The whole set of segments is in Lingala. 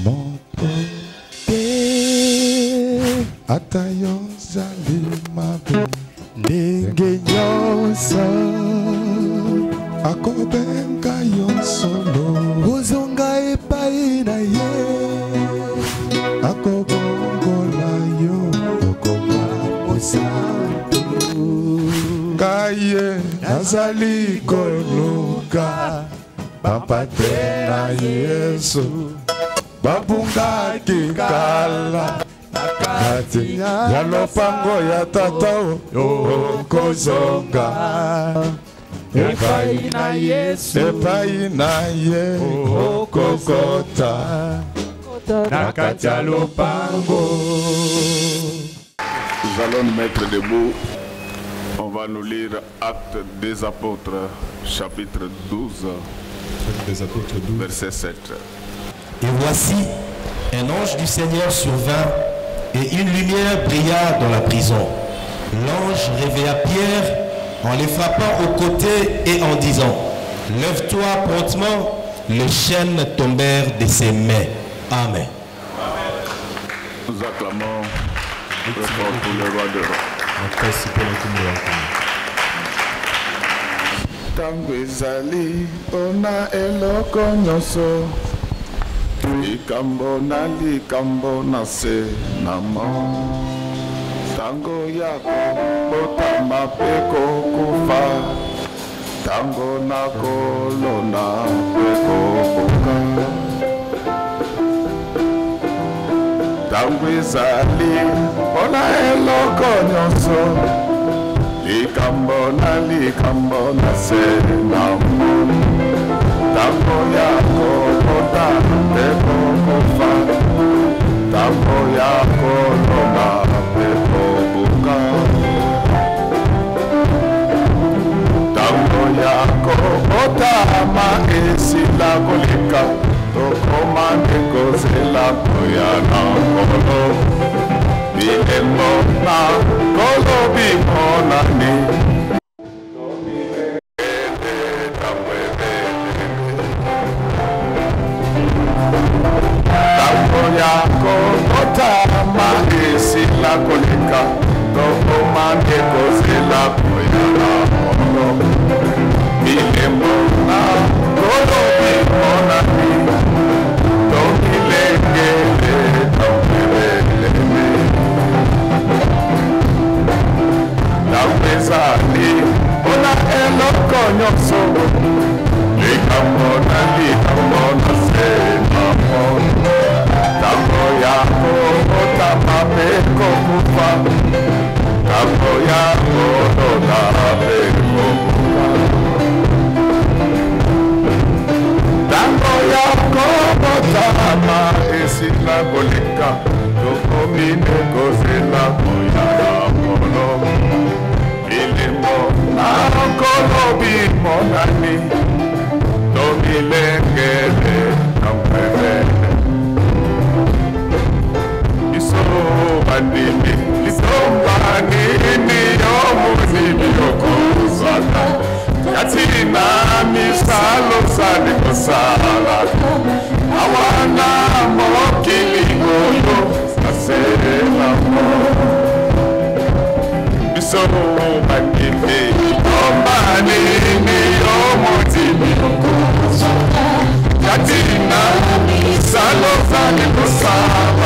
motote atayo zali mabe ndenge nyonso akobenga yo solo ozonga epai na ye akobongola yo okoma mosantu kaye nazali koluka bapate na Yesu babungaki kala kati ya lopango ya tata okozonga epai na Yesu epai na ye okokota na kati ya lopango. Nous allons nous mettre debout. On va nous lire Actes des Apôtres, chapitre 12, verset 7. Et voici, un ange du Seigneur survint, et une lumière brilla dans la prison. L'ange réveilla Pierre en les frappant au côté et en disant, « Lève-toi promptement. » Les chaînes tombèrent de ses mains. Amen. Nous acclamons très fort pour le roi de roi. Tango ezali ona eloko nyonso likambo na likambo na se na mo tango ya kobotama mpe kokufa tango na kolona mpe koboka tango ezali ona eloko nyonso likambo na se na mo tango ya kobota mpe kokufa tango ya kolona mpe kobuka tango ya kobotama esila koleka tokoma nde kozela koya na nkolo bilembo na nkolo bimonani kotama esila koleka tokomande kozela koyana mono bilembo na kolobi monani tokilengele tokebeleme nakwezali mpona eloko nyonso likambo na se na mono tango ya kobotama mpe kokufa tango ya kolona mpe kobuka tango ya kobotama esila koleka tokomi nde kozela koya na nkolo bilembo na nkolo bimonani tomilengele na mpemele bandini lisombanini yomuzimi yokuzana yatina misalo sani kosala awana mokiligoyo saselamo lisombanini lisombanini yomuzimi yokuzana yatina misalo sani kosala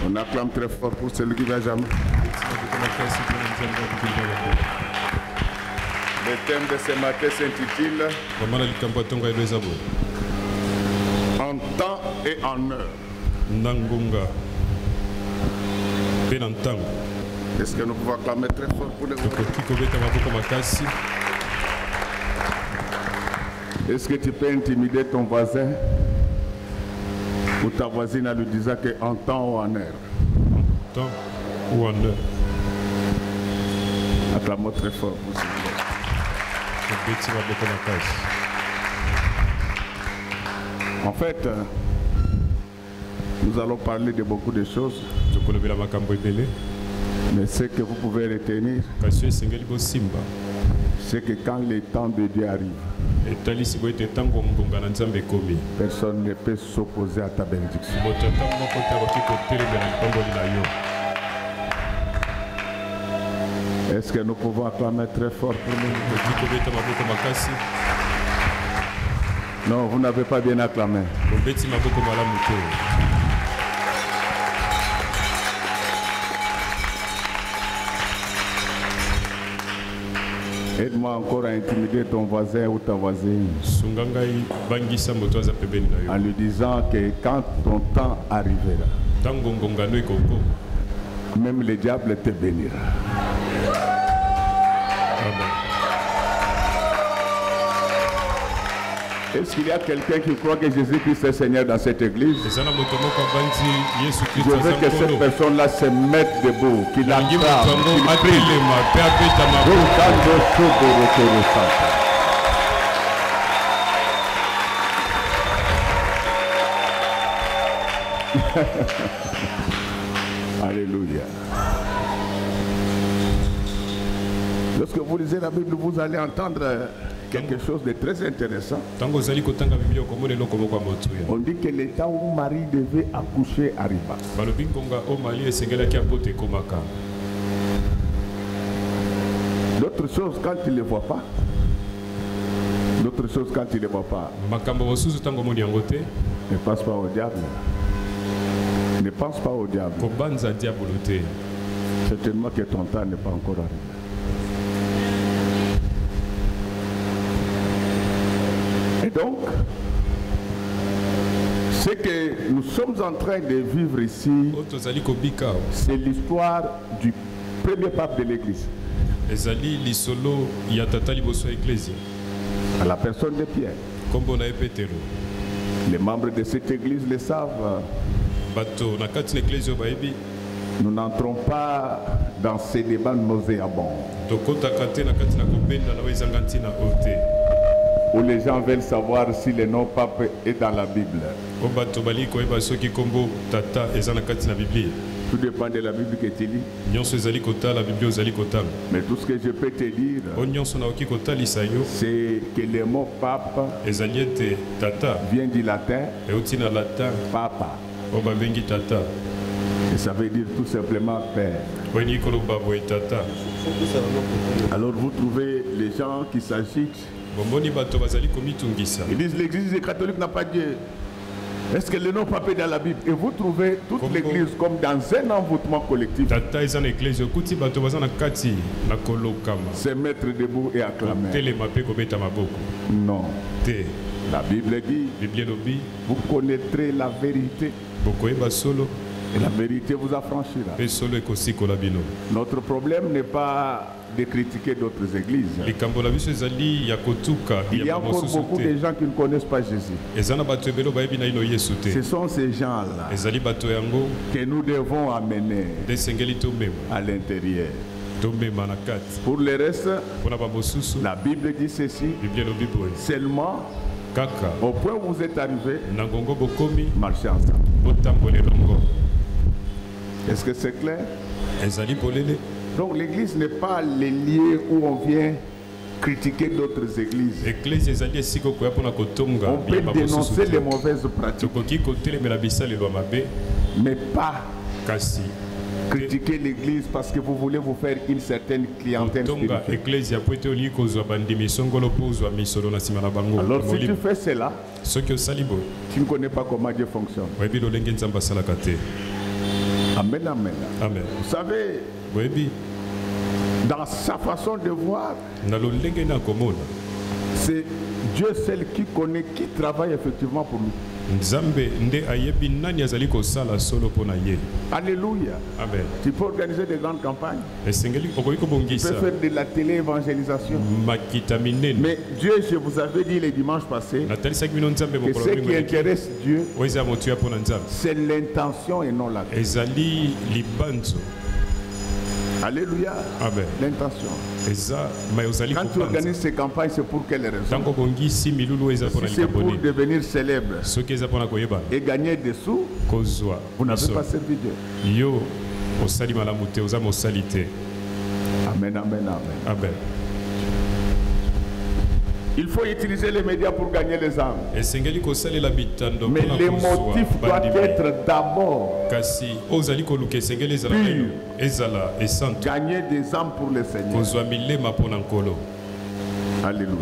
On acclame très fort pour celui qui va jamais. Le thème de ce matin s'intitule En temps et en heure. Est-ce que nous pouvons acclamer très fort pour le monde? Est-ce que tu peux intimider ton voisin? Ou ta voisine en lui disant qu'en temps ou en heure. Temps ou en heure. Acclamons très fort pour ce Dieu. En fait, nous allons parler de beaucoup de choses. Mais ce que vous pouvez retenir, c'est que quand le temps de Dieu arrive, personne ne peut s'opposer à ta bénédiction. Est-ce que nous pouvons acclamer très fort pour nous? Non, vous n'avez pas bien acclamé. Aide-moi encore à intimider ton voisin ou ta voisine en lui disant que quand ton temps arrivera, même le diable te bénira. Est-ce qu'il y a quelqu'un qui croit que Jésus-Christ est Seigneur dans cette église? Je veux que cette personne-là se mette debout, qu'il acclame, qu'il prie. Alléluia. Lorsque vous lisez la Bible, vous allez entendre quelque chose de très intéressant. On dit que le temps où Marie devait accoucher arriva. D'autres choses, quand tu ne les vois pas, ne pense pas au diable. Ne pense pas au diable. Certainement que ton temps n'est pas encore arrivé. Et donc, ce que nous sommes en train de vivre ici, c'est l'histoire du premier pape de l'Église. À la personne de Pierre. Les membres de cette Église le savent. Nous n'entrons pas dans ces débats nauséabonds où les gens veulent savoir si le nom pape est dans la Bible. Tout dépend de la Bible que tu lis. Mais tout ce que je peux te dire, c'est que le mot pape vient du latin papa. Et ça veut dire tout simplement père. Alors vous trouvez les gens qui s'agitent. Ils disent l'église catholique n'a pas Dieu. Est-ce que le nom pape est dans la Bible? Et vous trouvez toute l'église comme dans un envoûtement collectif. C'est mettre debout et acclamer. Non. La Bible dit, vous connaîtrez la vérité. Et la vérité vous affranchira. Notre problème n'est pas de critiquer d'autres églises. Il y a encore beaucoup de gens qui ne connaissent pas Jésus. Ce sont ces gens-là que nous devons amener à l'intérieur. Pour le reste, la Bible dit ceci, seulement au point où vous êtes arrivés, marchez ensemble. Est-ce que c'est clair? Donc l'église n'est pas les lieux où on vient critiquer d'autres églises. On peut dénoncer les mauvaises pratiques, mais pas critiquer l'église parce que vous voulez vous faire une certaine clientèle spirituelle. Alors si tu fais cela, tu ne connais pas comment Dieu fonctionne. Amen, amen. Amen. Vous savez, dans sa façon de voir, c'est Dieu seul qui connaît qui travaille effectivement pour nous. Alléluia. Amen. Tu peux organiser des grandes campagnes. Tu peux faire faire de la télé-évangélisation. Mais Dieu, je vous avais dit les dimanches passés, que ce qui intéresse Dieu, c'est l'intention et non la vie. Alléluia. Amen. L'intention. Quand tu organises ces campagnes, c'est pour quelle raison? Si c'est pour devenir célèbre et gagner des sous, vous n'avez pas servi Dieu. Amen, amen, amen. Amen. Il faut utiliser les médias pour gagner les âmes. Mais les motifs doivent être d'abord gagner des âmes pour le Seigneur. Alléluia.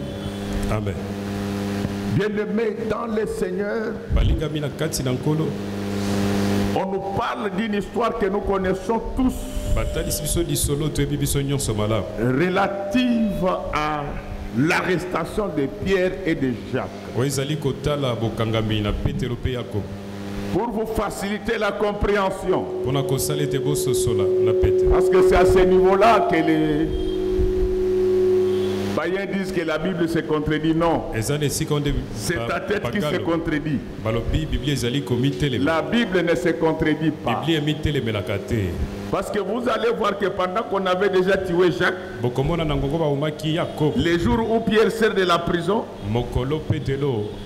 Amen. Bien-aimés dans le Seigneur, on nous parle d'une histoire que nous connaissons tous, relative à l'arrestation de Pierre et de Jacques. Pour vous faciliter la compréhension. Parce que c'est à ce niveau-là que les païens disent que la Bible se contredit. Non. C'est ta tête qui se contredit. La Bible ne se contredit pas. Parce que vous allez voir que pendant qu'on avait déjà tué Jacques, les jours où Pierre sort de la prison,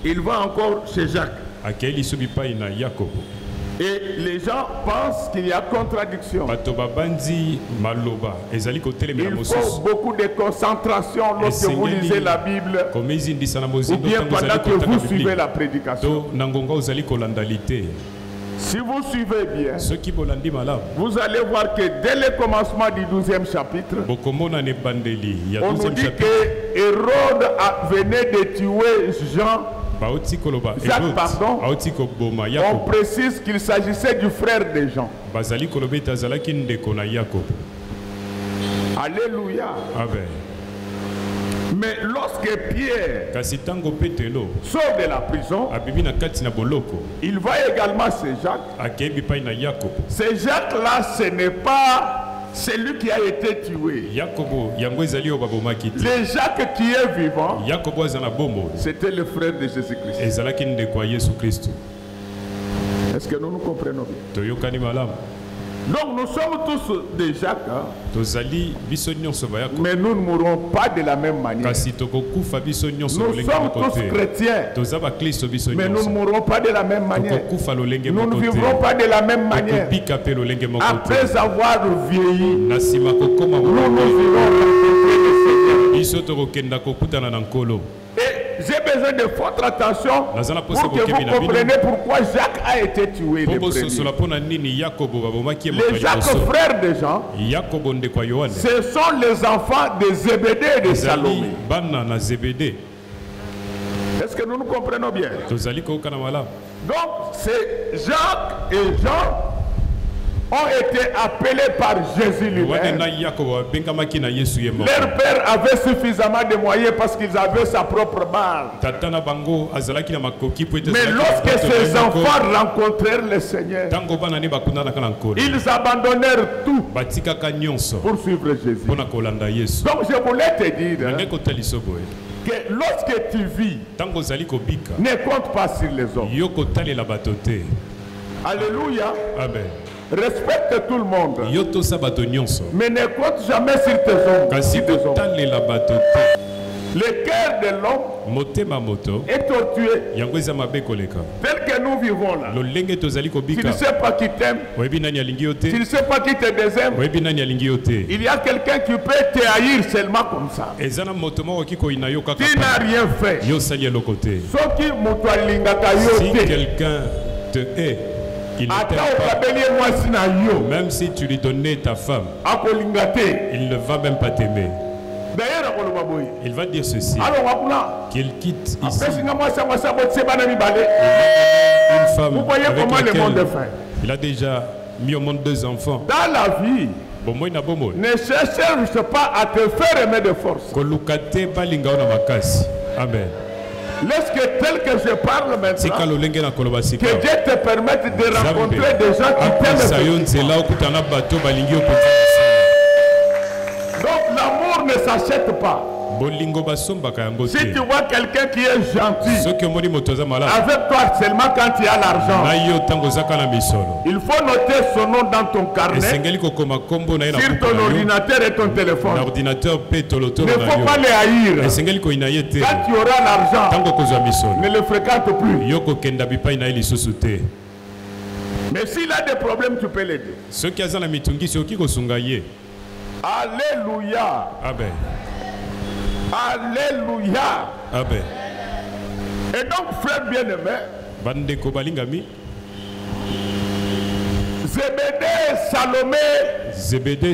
il va encore chez Jacques. Et les gens pensent qu'il y a contradiction. Il faut beaucoup de concentration lorsque vous lisez la Bible ou bien pendant que vous suivez la prédication. Si vous suivez bien, vous allez voir que dès le commencement du 12e chapitre, on nous dit que Hérode venait de tuer Jacques, pardon. On précise qu'il s'agissait du frère de Jean. Alléluia. Amen. Mais lorsque Pierre sort de la prison, il va également chez Jacques. Ce Jacques-là, ce n'est pas celui qui a été tué. Le Jacques qui est vivant, c'était le frère de Jésus-Christ. Est-ce que nous nous comprenons bien? Donc nous sommes tous des Jacques, mais nous ne mourrons pas de la même manière. Nous sommes tous chrétiens, mais nous ne mourrons pas de la même manière. Nous ne vivrons pas de la même manière. Après avoir vieilli, nous irons rencontrer le Seigneur. Et j'ai besoin de votre attention pour que vous compreniez pourquoi Jacques a été tué le premier. Les Jacques, frères de Jean, ce sont les enfants de Zébédée et de Salomé. Est-ce que nous nous comprenons bien? Donc, c'est Jacques et Jean ont été appelés par Jésus lui-même. Leur père avait suffisamment de moyens parce qu'ils avaient sa propre barre. Mais lorsque ces enfants rencontrèrent le Seigneur, ils abandonnèrent tout pour suivre Jésus. Donc je voulais te dire que lorsque tu vis, ne compte pas sur les autres. Alléluia. Amen. Respecte tout le monde, mais ne compte jamais sur tes hommes. Le cœur de l'homme est tortué. Tel que nous vivons là, tu ne sais pas qui t'aime, tu ne sais pas qui te désime. Il y a quelqu'un qui peut te haïr seulement comme ça. Tu n'as rien fait. Si quelqu'un te hait, même si tu lui donnais ta femme, il ne va même pas t'aimer. Il va dire ceci, qu'il quitte ici une femme avec laquelle il a déjà mis au monde 2 enfants. Dans la vie, ne cherche pas à te faire aimer de force. Amen. Laisse que tel que je parle maintenant, que Dieu te permette de rencontrer des gens qui t'aiment. Donc l'amour ne s'achète pas. Si tu vois quelqu'un qui est gentil, avec toi seulement quand tu as l'argent, il faut noter son nom dans ton carnet, sur ton ordinateur et ton téléphone. Il ne faut pas les haïr. Quand tu auras l'argent, ne le fréquente plus. Mais s'il a des problèmes, tu peux l'aider. Alléluia. Amen. Alléluia. Amen. Et donc, frère bien-aimé, Zébédée, Salomé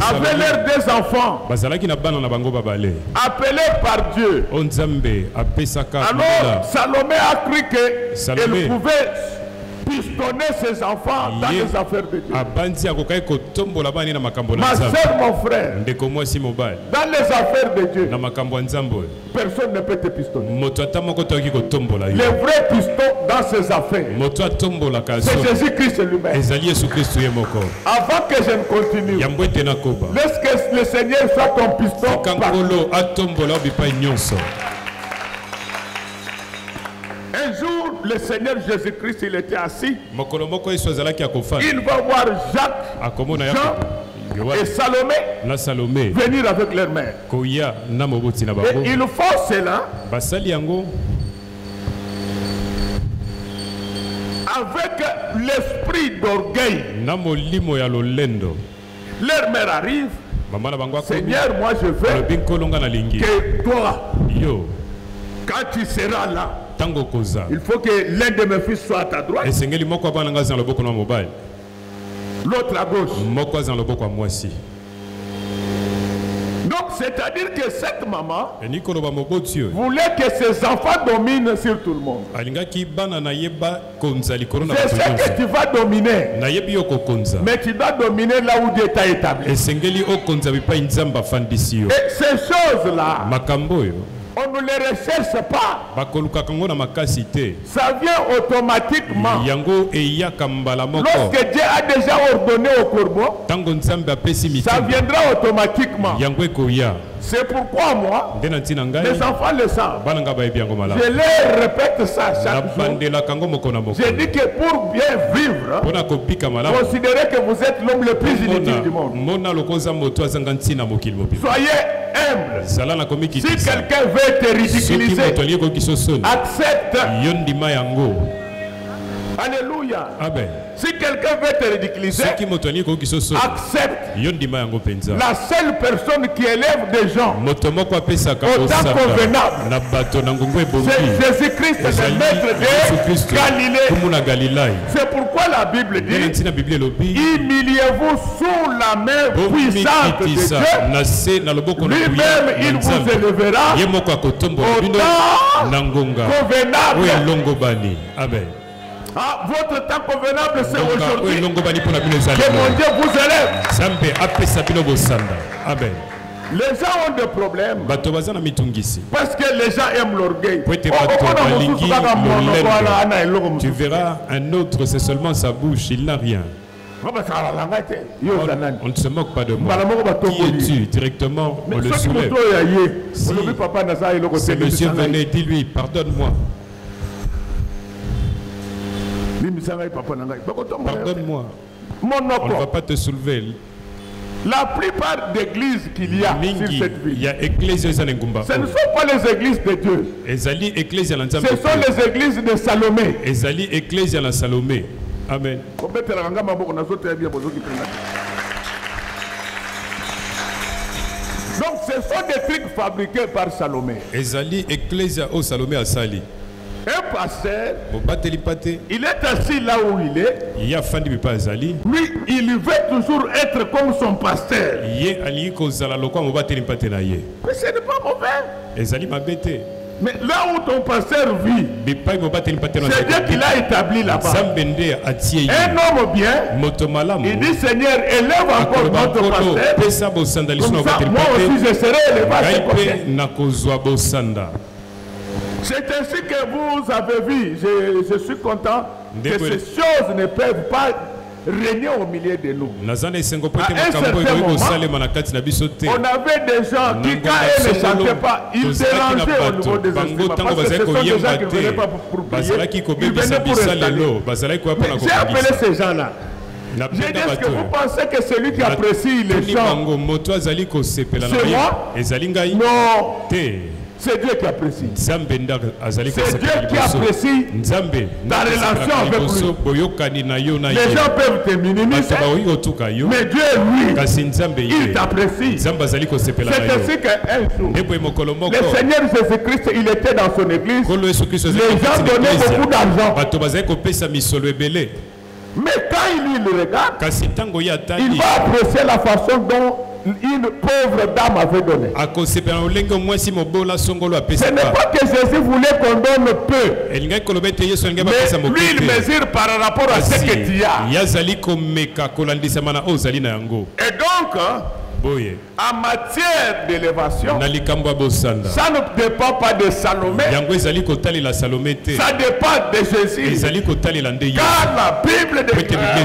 avaient leurs deux enfants appelés par Dieu. Alors, Salomé a cru qu'elle pouvait pistonner ses enfants dans les affaires de Dieu. Ma soeur, mon frère, dans les affaires de Dieu, personne ne peut te pistonner. Le vrai piston dans ses affaires, c'est Jésus-Christ lui-même. Avant que je ne continue, laisse que le Seigneur soit ton piston. Un jour, le Seigneur Jésus-Christ, il était assis. Il va voir Jacques, Jean et Salomé venir avec leur mère. Et ils font cela avec l'esprit d'orgueil. Leur mère arrive. Seigneur, moi je veux que toi, quand tu seras là, il faut que l'un de mes fils soit à ta droite, l'autre à gauche. Donc c'est-à-dire que cette maman voulait que ses enfants dominent sur tout le monde. Je sais que tu vas dominer, mais tu dois dominer là où Dieu t'a établi. Et ces choses-là, on ne les recherche pas. Ça vient automatiquement. Lorsque Dieu a déjà ordonné au corbeau, ça viendra automatiquement. C'est pourquoi moi, mes enfants le savent. Je leur répète ça chaque jour. Je dis que pour bien vivre, considérez que vous êtes l'homme le plus inutile du monde. Soyez humble. Si quelqu'un veut te ridiculiser, accepte. Alléluia. Amen. Si quelqu'un veut te ridiculiser, accepte. La seule personne qui élève des gens au temps convenable, c'est Jésus-Christ, le maître de Galilée. C'est pourquoi la Bible dit: humiliez-vous sous la main puissante de Dieu. Lui-même, il vous élèvera au temps convenable. Amen. Ah, votre temps convenable, c'est aujourd'hui. Que mon Dieu vous élève. Amen. Les gens ont des problèmes parce que les gens aiment l'orgueil. Tu verras un autre, c'est seulement sa bouche, il n'a rien. On ne se moque pas de moi. Qui es-tu? Directement, on le soulève. Si ce monsieur venait, dis-lui, pardonne-moi. Pardonne-moi. On ne va pas te soulever. La plupart d'églises qu'il y a sur cette ville, ce ne sont pas les églises de Dieu. Ce sont les églises de Salomé. Amen. Donc ce sont des trucs fabriqués par Salomé. Un pasteur, il est assis là où il est. Lui, il veut toujours être comme son pasteur. Mais ce n'est pas mauvais. Mais là où ton pasteur vit, c'est Dieu qui l'a établi là-bas. Un homme bien, il dit: Seigneur, élève encore notre pasteur. Comme ça, moi aussi je serai élevé à ce côté. C'est ainsi que vous avez vu, je suis content que ces choses ne peuvent pas régner au milieu de nous. À un certain moment, on avait des gens qui, quand ils ne chantaient pas, ils dérangeaient au niveau des instruments. Parce que ce sont des gens qui ne venaient pas pour prier, ils venaient pour installer. J'ai appelé ces gens-là. J'ai dit, est-ce que vous pensez que celui qui apprécie les chants, c'est moi? Non. C'est Dieu qui apprécie. C'est Dieu qui apprécie ta relation avec lui. Les gens peuvent te minimiser, mais Dieu, lui, il t'apprécie. C'est ainsi qu'un jour, le Seigneur Jésus-Christ, il était dans son église. Les gens donnaient beaucoup d'argent. Mais quand il le regarde, il va apprécier la façon dont une pauvre dame avait donné. Ce n'est pas que Jésus voulait qu'on donne peu, mais lui il mesure par rapport à ce que tu as. Et donc, en matière d'élévation, ça ne dépend pas de Salomé, ça dépend de Jésus. Car la Bible déclare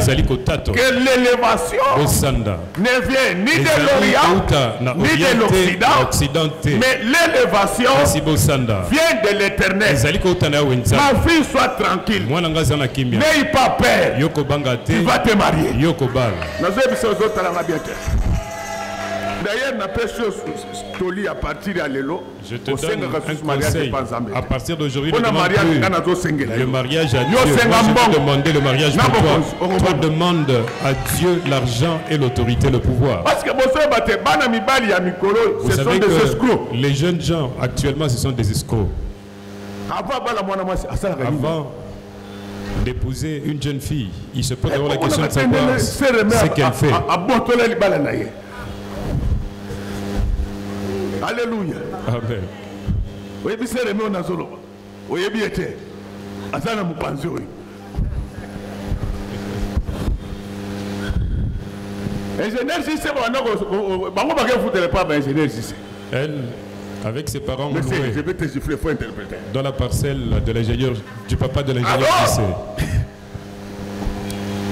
que l'élévation ne vient ni de l'Orient ni de l'Occident, mais l'élévation vient de l'Éternel. Ma fille, sois tranquille, n'aie pas peur, tu vas te marier. D'ailleurs, à partir je te donne un conseil. À partir d'aujourd'hui, le mariage à Dieu. Moi, je vais demander le mariage pour toi. Toi, demande à Dieu l'argent et l'autorité, le pouvoir. Parce que vous savez que les jeunes gens, actuellement, ce sont des escrocs. Avant d'épouser une jeune fille, il se pose d'abord la question de savoir ce qu'elle fait. Alléluia. Amen. Oui, mais c'est le même nazolo. Oui, bien été. Azana mupanzi oui. Ingénieur Jissé, elle, avec ses parents, je vais te gifler, il faut interpréter. Dans la parcelle de l'ingénieur, du papa de l'ingénieur Jissé.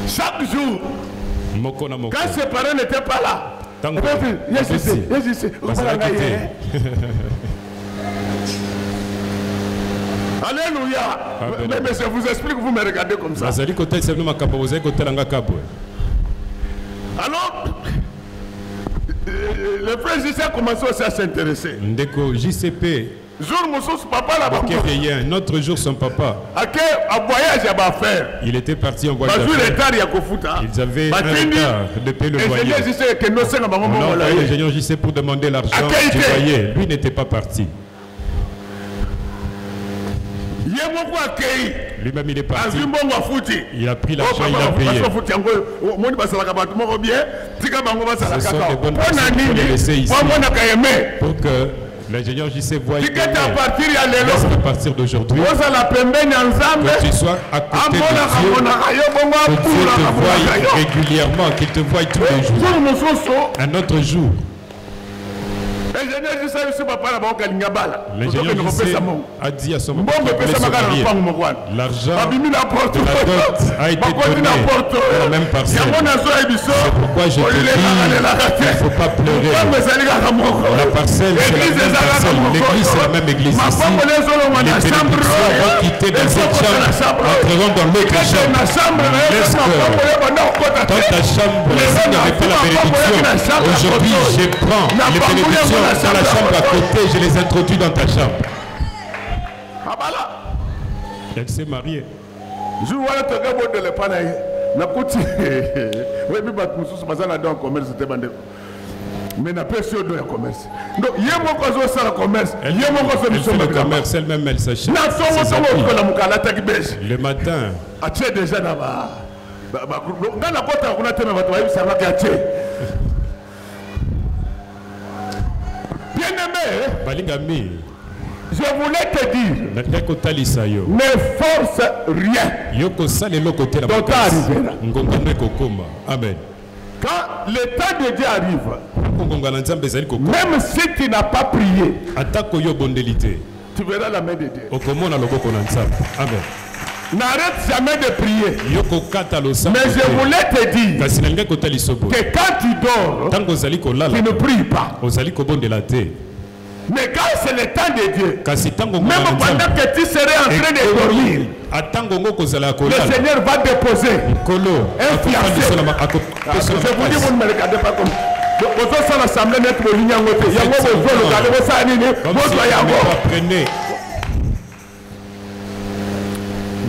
Chaque jour, quand ses parents n'étaient pas là, Alléluia. Mais je vous explique, vous me regardez comme ça. Alors, le frère JC a commencé aussi à s'intéresser. Un autre jour, son papa, il était parti en voyage. Ils avaient un retard de payer le loyer. On a envoyé l'ingénieur JC pour demander l'argent du loyer. Lui n'était pas parti. Lui-même il est parti. Il a pris l'argent, il a payé. Ce sont des bonnes personnes qu'il faut laisser ici pour que l'ingénieur JC voit que à partir d'aujourd'hui, que tu sois à côté de Dieu, que Dieu te voie régulièrement, qu'il te voie tous les jours. Un autre jour, l'ingénieur JC a dit à son papa qu'il voulait se marier. L'argent de la dot a été donné dans la même parcelle. C'est pourquoi je te dis qu'il ne faut pas pleurer. La parcelle, c'est la même parcelle. L'église, c'est la même église. Ici, les bénédictions vont quitter dans cette chambre, entreront dans l'autre chambre. Laisse que dans ta chambre, s'il n'y avait pas la bénédiction, aujourd'hui, je prends les bénédictions dans la chambre à côté, je les introduis dans ta chambre. Elle s'est mariée. Mais n'a pas sûr de commerce. Donc, il y a mon cousin sur le commerce. Il y a mon cousin sur le commerce. Elle-même, elle s'achète. Le matin. Tu es déjà là-bas. Dans la porte, on a tellement ça va gâter. Bien-aimé, je voulais te dire, ne force rien. Donc, Amen. Quand le temps de Dieu arrive, même si tu n'as pas prié, Tu verras la main de Dieu. Amen. N'arrête jamais de prier. Mais je voulais te dire que quand tu dors, tu ne pries pas. Mais quand c'est le temps de Dieu, même pendant que tu serais en train de dormir, le Seigneur va déposer un fiancé. Je vous dis, vous ne me regardez pas comme ça.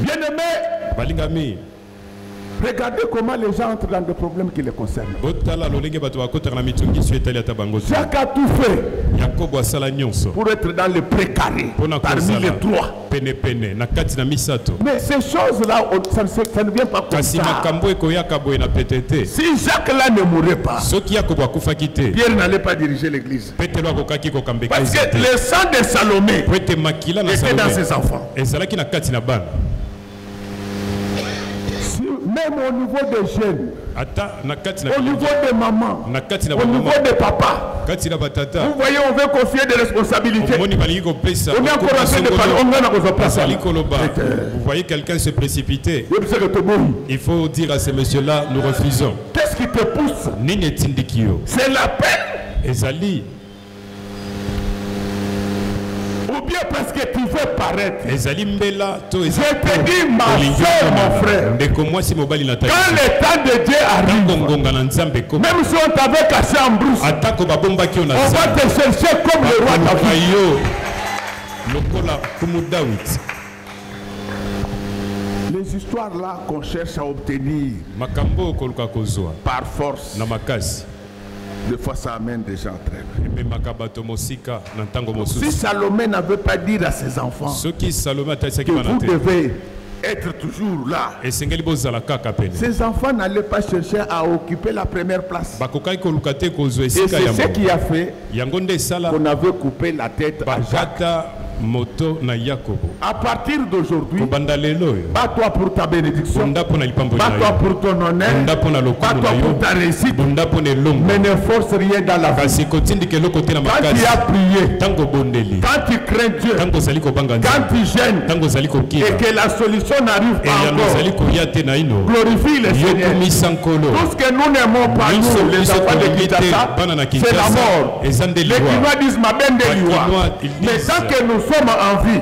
Bien-aimé, regardez comment les gens entrent dans des problèmes qui les concernent. Jacques a tout fait pour être dans le précaré parmi les trois. Mais ces choses-là, ça ne vient pas comme ça. Si Jacques là ne mourait pas, Pierre n'allait pas diriger l'église. Parce que le sang de Salomé était dans ses enfants. Même au niveau des jeunes, au niveau des mamans, au niveau des papas, vous voyez, on veut confier des responsabilités. On est encore en train de parler. Vous voyez quelqu'un se précipiter. Il faut dire à ces messieurs-là, nous refusons. Qu'est-ce qui te pousse? C'est la peine. Ou bien parce que tu veux paraître. Je te dis, ma soeur, mon frère, quand le temps de Dieu arrive, même si on t'avait caché en brousse, on va te chercher comme le roi David. Les histoires là qu'on cherche à obtenir par force, des fois ça amène des gens très bien. Si Salomé n'avait pas dit à ses enfants que vous devez être toujours là, ses enfants n'allaient pas chercher à occuper la première place. Et c'est ce qui a fait qu'on avait coupé la tête à Jacques. À partir d'aujourd'hui, bats-toi pour ta bénédiction, bats-toi pour ton honneur, bats-toi pour ta réussite, mais ne force rien dans la vie. Quand tu as prié, quand tu crains Dieu, quand tu gênes et que la solution n'arrive pas encore, glorifie le Seigneur. Tout ce que nous n'aimons pas, nous, les enfants de Kinshasa, c'est la mort. Les Kinois disent ma benne de l'Iwa. Mais tant que nous sommes en vie,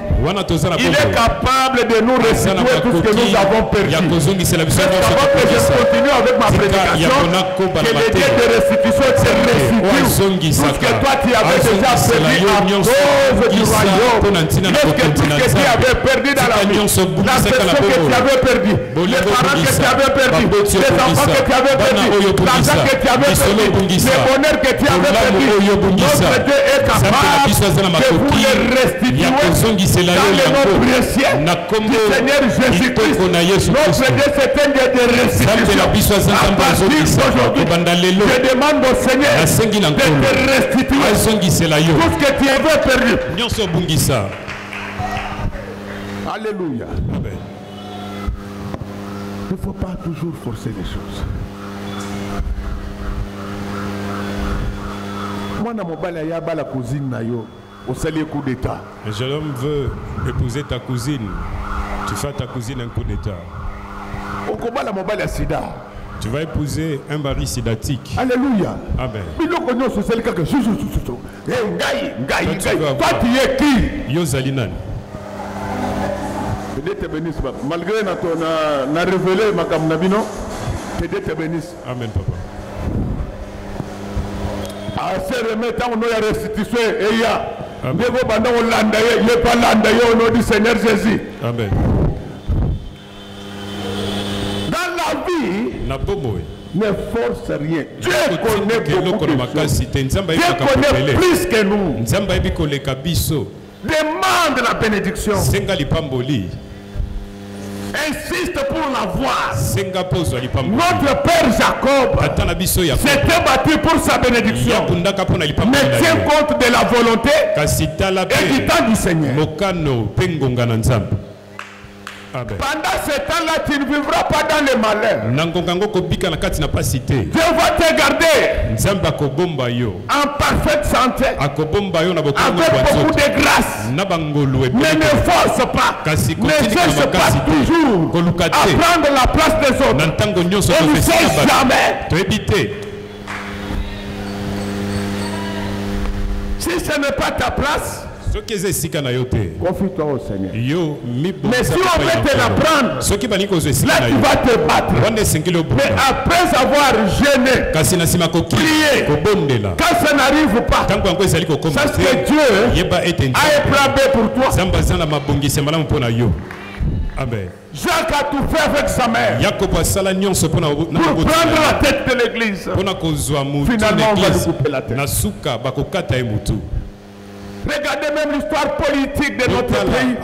il est capable de nous restituer tout ce que nous avons perdu. Avant que je continue avec ma prédication, que les dieux de restitution te restituent tout ce que toi tu avais déjà perdu à cause du royaume. Qu'est-ce que tu avais perdu dans la vie, la personne que tu avais perdu, les parents que tu avais perdu, les enfants que tu avais perdu, l'argent que tu avais perdu, le bonheur que tu avais perdu, notre Dieu est capable de vous les restituer dans le nom précieux du Seigneur Jésus-Christ. Notre Dieu c'est un Dieu de restitution. À partir d'aujourd'hui, je demande au Seigneur de te restituer tout ce que tu avais perdu. Alléluia. Il ne faut pas toujours forcer les choses. Moi, dans mon balai, il y a la cousine nayo. Au salaire coup d'état. Un jeune homme veut épouser ta cousine. Tu fais à ta cousine un coup d'état. Au combat, la mobile sida. Tu vas épouser un mari sidatique. Alléluia. Amen. Toi, tu es qui? Yozalinan. Que Dieu te bénisse, papa. Malgré na révélé ma kamnabino, que Dieu te bénisse. Amen, papa. À se remettre en la restitution, et ya. Mais vous bandez au landaye, il n'est pas landaye au nom du Seigneur Jésus. Amen. Dans la vie, ne force rien. Dieu connaît beaucoup de choses. Dieu connaît plus que nous. Demande la bénédiction. Insiste pour l'avoir. Notre père Jacob s'était battu pour sa bénédiction. Mais tient compte de la volonté et du temps du Seigneur. Pendant ce temps-là, tu ne vivras pas dans le malheur. Dieu va te garder en parfaite santé, avec beaucoup de grâce. Mais ne force pas, ne cherche pas toujours à prendre la place des autres. On ne sait jamais. Si ce n'est pas ta place, confie-toi au Seigneur. Mais si on veut te la prendre, là tu vas te battre. Mais après avoir gêné, prié, quand ça n'arrive pas, sache que Dieu a un plan B pour toi. Amen. Jacques a tout fait avec sa mère pour prendre la tête de l'église. Finalement, on va lui couper la tête. Regardez même l'histoire politique de notre pays.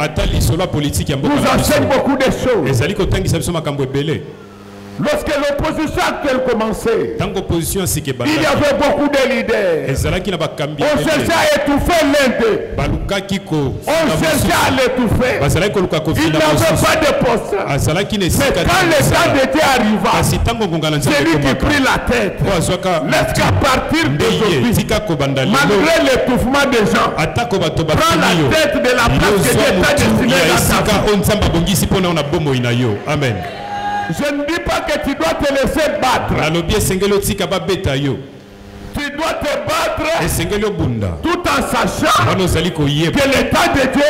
Nous enseigne beaucoup de choses. Lorsque l'opposition actuelle commençait, il y avait beaucoup de leaders. On cherchait à étouffer l'un d'eux. On cherchait à l'étouffer. Il n'avait pas de poste. Mais quand le temps d'été arriva, c'est lui qui prit la tête. Laisse qu'à partir d'aujourd'hui, malgré l'étouffement des gens, prends la tête de la place que Dieu t'a destinée dans ta vie. Amen. Je ne dis pas que tu dois te laisser battre. Tu dois te battre tout en sachant que l'état de Dieu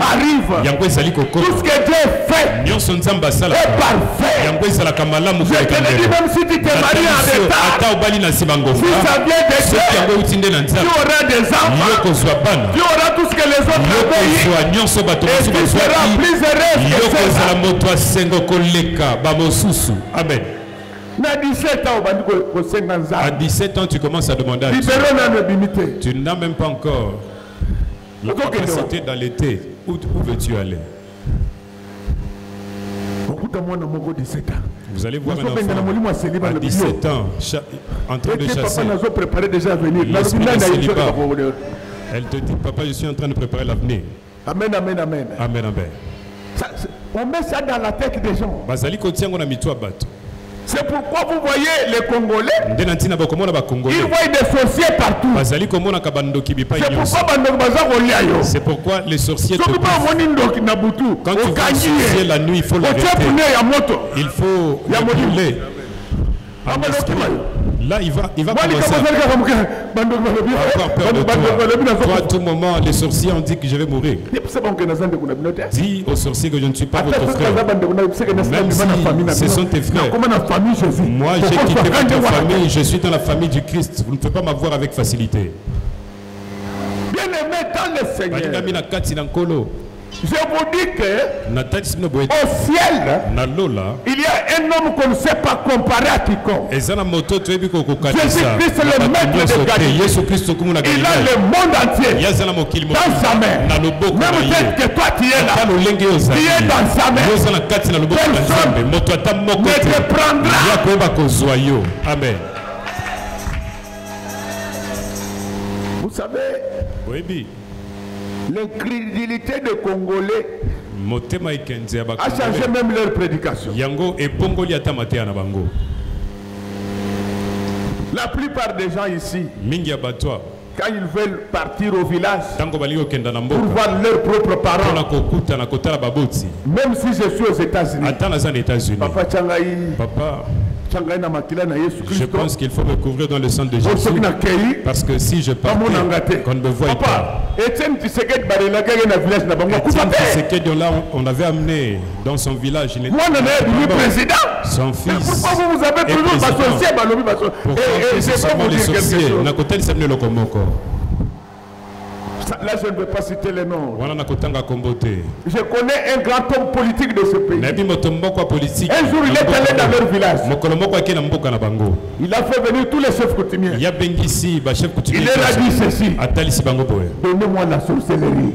arrive. Tout ce que Dieu fait est parfait. Je te le dis, même si tu te maries en retard, si ça vient de Dieu, tu auras des enfants, tu auras tout ce que les autres avaient eu, et tu seras plus heureuse que ceux-là. Amen. À 17 ans, tu commences à demander à Dieu. Tu n'as même pas encore la capacité d'allaiter. Où veux-tu aller? Vous allez voir un enfant à 17 ans en train de chasser. Elle te dit, papa, je suis en train de préparer l'avenir. Amen, amen, amen. Amen, amen. On met ça dans la tête des gens. C'est pourquoi vous voyez les Congolais, ils voient des sorciers partout. C'est pourquoi les sorciers te poussent. Quand tu vois un sorcier la nuit, il faut l'arrêter. Il faut le brûler. Là, il va commencer à avoir peur de toi. Toi, à tout moment, les sorciers ont dit que je vais mourir. Dis aux sorciers que je ne suis pas votre frère. Même si ce sont tes frères. Moi, j'ai quitté votre famille. Je suis dans la famille du Christ. Vous ne pouvez pas m'avoir avec facilité. Bien-aimé dans le Seigneur, je vous dis que au ciel, il y a un homme qu'on ne sait pas comparer à quiconque. Jésus-Christ, le maître de Galilée. Il a le monde entier dans sa main. Même peut-être que toi tu es là, tu es dans sa main. Personne ne te prendra. Amen. Vous savez, l'incrédulité des Congolais a changé même leur prédication. La plupart des gens ici, quand ils veulent partir au village pour voir leurs propres parents, même si je suis aux États-Unis, Papa Tchangaï, je pense qu'il faut me couvrir dans le sang de Jésus. Parce que si je partais, qu'on ne me voit pas. Etienne Tshisekedi, on avait amené dans son village. Il était son fils. Pourquoi vous avez toujours associé les sorciers? Là, je ne vais pas citer les noms. Je connais un grand homme politique de ce pays. Un jour, il est allé dans leur village. Il a fait venir tous les chefs coutumiers. Il leur a dit ceci: donnez-moi la sorcellerie.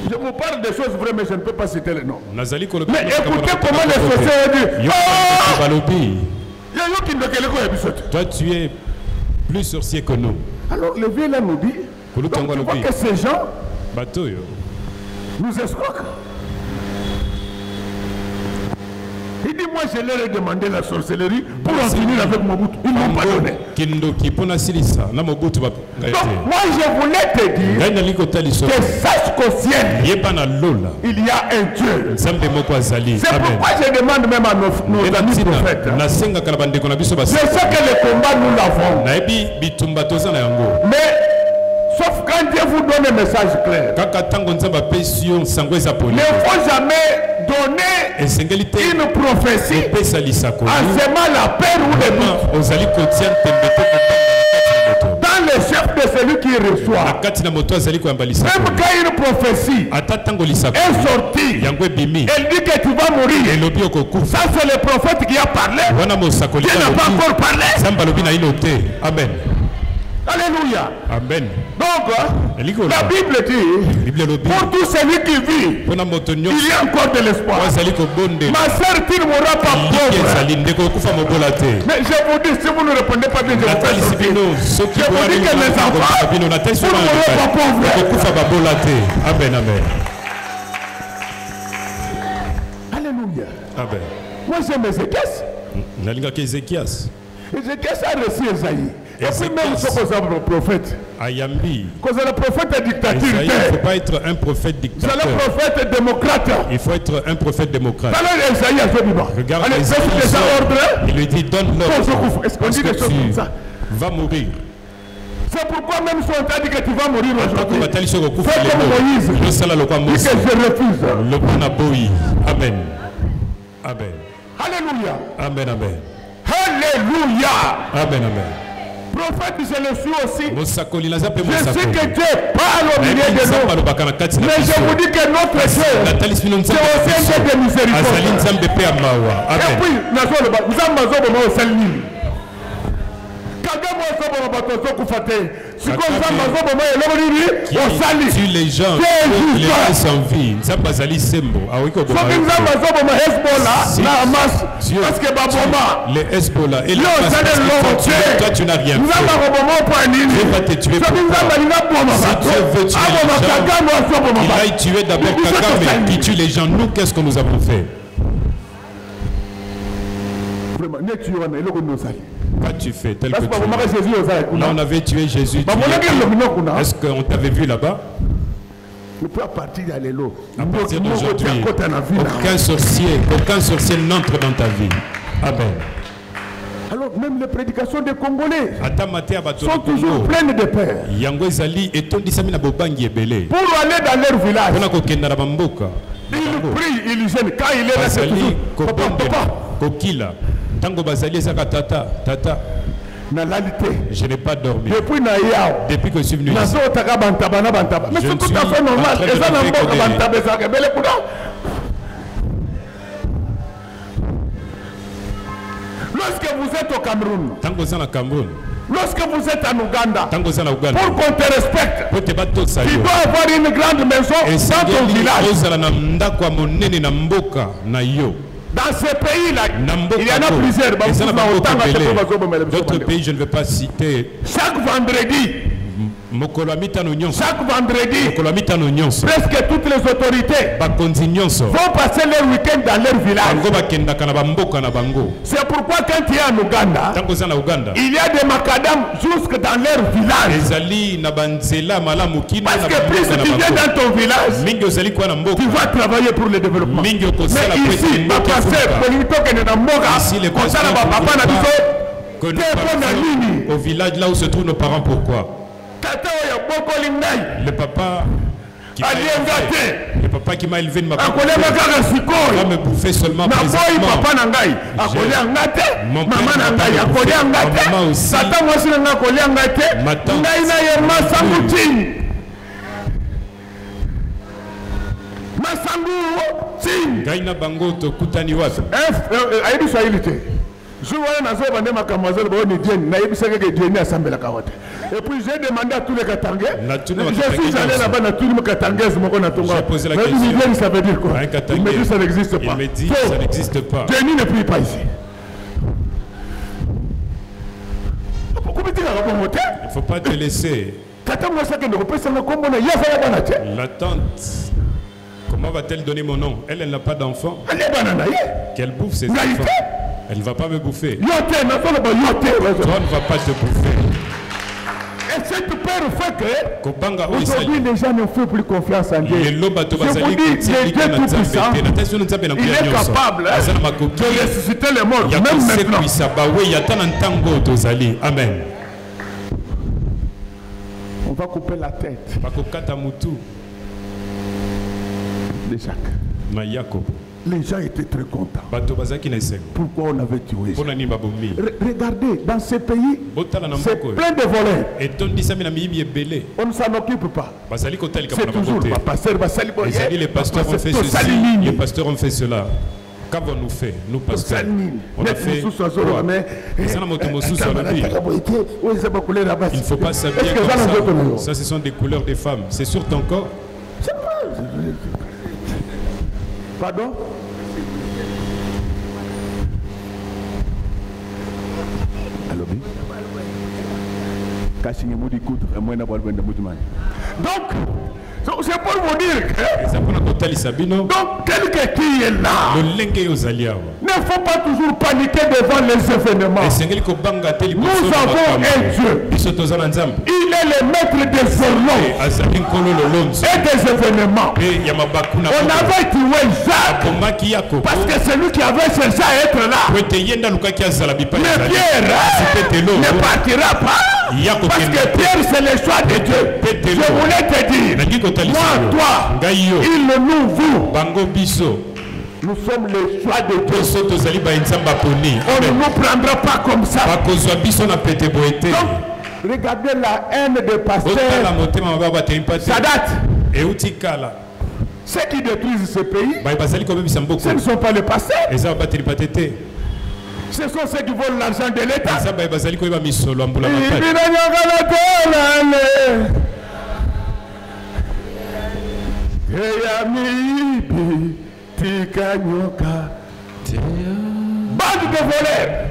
Je vous parle des choses vraies, mais je ne peux pas citer les noms. Mais écoutez comment les sorciers ont dit: toi, tu es plus sorcier que nous. Alors le vieux là nous dit, donc, tu vois que ces gens, nous escroquent. Il dit, moi je leur ai demandé la sorcellerie pour en finir avec Mobutu. Ils ne m'ont pas donné. Donc moi je voulais te dire que sache qu'au ciel, il y a un Dieu. C'est pourquoi je demande même à nos amis prophètes. Je sais que le combat nous l'avons. Mais sauf quand Dieu vous donne un message clair. Il ne faut jamais donner une prophétie en semant la peur ou le doute dans le chef de celui qui reçoit. Même quand une prophétie est sortie, elle dit que tu vas mourir. Ça c'est le prophète qui a parlé. Dieu n'a pas encore parlé. Amen. Alléluia. Amen. Donc, la Bible dit, pour tout celui qui vit, il y a encore de l'espoir. Ma soeur, tu ne mourras pas pauvre. Mais je vous dis, si vous ne répondez pas bien, je vous fais sortir. Je vous dis que les enfants, vous ne mourrez pas pauvre. Amen, amen. Alléluia. Amen. Moi j'aime Ézéchias. Ézéchias a reçu Esaïe. Et puis même ce qu'on a le prophète. Ayambi. Quand c'est le prophète dictateur. Il ne faut pas être un prophète dictateur. C'est le prophète démocrate. Il faut être un prophète démocrate. Regarde, il lui dit donne l'ordre. Est-ce qu'on dit des choses comme ça? Va mourir. C'est pourquoi même si on t'a dit que tu vas mourir aujourd'hui, fais comme Moïse. Dis que je refuse. Amen. Amen. Alléluia. Amen, amen. Alléluia. Amen, amen. Prophète, je le suis aussi. Je sais que Dieu parle au milieu de nous. Mais je vous dis que notre Dieu, c'est aussi un Dieu de miséricorde. Et puis, nous sommes qui tue les gens, les laisse en vie. Les Hezbollah et les Hamas, toi tu n'as rien fait. Dieu va te tuer pour toi. Si Dieu veut tuer les gens, il aille tuer d'abord Kagame qui tue les gens. Nous, qu'est-ce que nous avons fait? Qu'as-tu fait tel que tu as? Là on avait tué Jésus. Est-ce qu'on t'avait vu là-bas? À partir d'aujourd'hui, aucun sorcier n'entre dans ta vie. Amen. Alors même les prédications des Congolais sont toujours pleines de peur. Pour aller dans leur village, ils prient, ils gênent. Quand il est là, c'est toujours papa. Tango bazali ezaka tata. Je n'ai pas dormi. Depuis que je suis venu ici. Mais c'est tout à fait normal. Lorsque vous êtes au Cameroun, lorsque vous êtes en Ouganda, pour qu'on te respecte, tu dois avoir une grande maison dans ton village. Dans ces pays-là, il y en a plusieurs. D'autres pays, je ne vais pas citer. Chaque vendredi, presque toutes les autorités vont passer leur week-end dans leur village. C'est pourquoi quand tu es en Ouganda, il y a des macadam jusque dans leur village. Parce que plus tu viens dans ton village, tu vas travailler pour le développement. Mais ici, au village là où se trouvent nos parents, pourquoi? Le papa qui m'a élevé ne m'a pas me bouffer seulement présentement. Mon père, maman aussi. Ma tante. Gaina bango to kutani wapi? Et puis j'ai demandé à tous les Katangais. Je suis allé là-bas dans tous les Katangais. J'ai posé la question. Ça veut dire quoi? Il me dit ça n'existe pas. Il me dit ça n'existe pas. Denis ne prie pas ici. Il ne faut pas te laisser. L'attente. Comment va-t-elle donner mon nom? Elle n'a pas d'enfant. Qu'elle bouffe ses enfants. Elle ne va pas me bouffer. Toi ne vas pas te bouffer. Et cette peur fait que aujourd'hui les gens ne font plus confiance en Dieu. Je vous dis, le Dieu Tout-Puissant, il est capable de ressusciter les morts, même maintenant. Amen. On va couper la tête de Jacques. Les gens étaient très contents. Pourquoi on avait tué Jacques? Regardez, dans ces pays, c'est plein de voleurs. On ne s'en occupe pas. C'est toujours les pasteurs ont fait ceci, les pasteurs ont fait cela. Qu'avons-nous fait? Nous pasteurs. On a fait quoi? Il ne faut pas s'habiller comme ça. Ça, ce sont des couleurs des femmes. C'est sur ton corps? Pardon? Allô? Donc, c'est pour vous dire que donc quelqu'un qui est là ne faut pas toujours paniquer devant les événements. Nous avons un Dieu. Il est le maître des horloges et des événements. On avait tué Jacques parce que c'est lui qui avait cherché à être là. Mais Pierre ne partira pas. Parce que Pierre c'est le choix de Dieu. Je voulais te dire, moi, toi, il nous, vous, nous sommes le choix de Dieu. On ne nous prendra pas comme ça. Donc, regardez la haine des pasteurs. Ça date. Ceux qui détruisent ce pays, ce ne sont pas les pasteurs. Ce sont ceux qui volent l'argent de l'État. Bande de voleurs.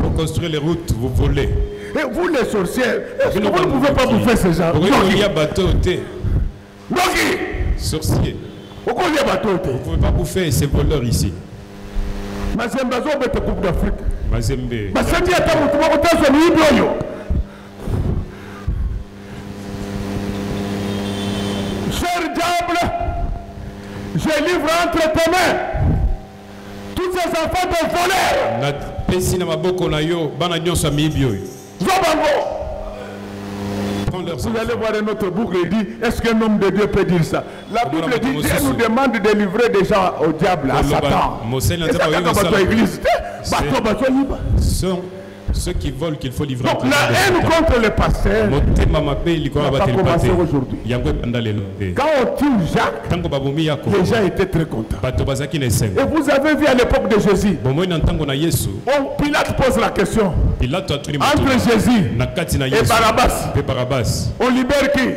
Pour construire les routes, vous volez. Et vous les sorciers, est-ce que vous ne pouvez pas bouffer ces gens? Sorcier. Vous ne pouvez pas bouffer ces voleurs ici. Mazembe. Cher diable, je livre entre tes mains tous ces enfants de voleurs. Vous allez voir un autre boucle et dit, est-ce qu'un homme de Dieu peut dire ça? La Bible dit, Dieu nous demande de livrer des gens au diable, à Satan. Ceux qui volent qu'il faut livrer. Donc la haine contre les pasteurs n'a pas commencé aujourd'hui. Quand on tue Jacques, les gens étaient très contents. Et vous avez vu à l'époque de Jésus, Pilate pose la question entre Jésus et Barabbas. On libère qui?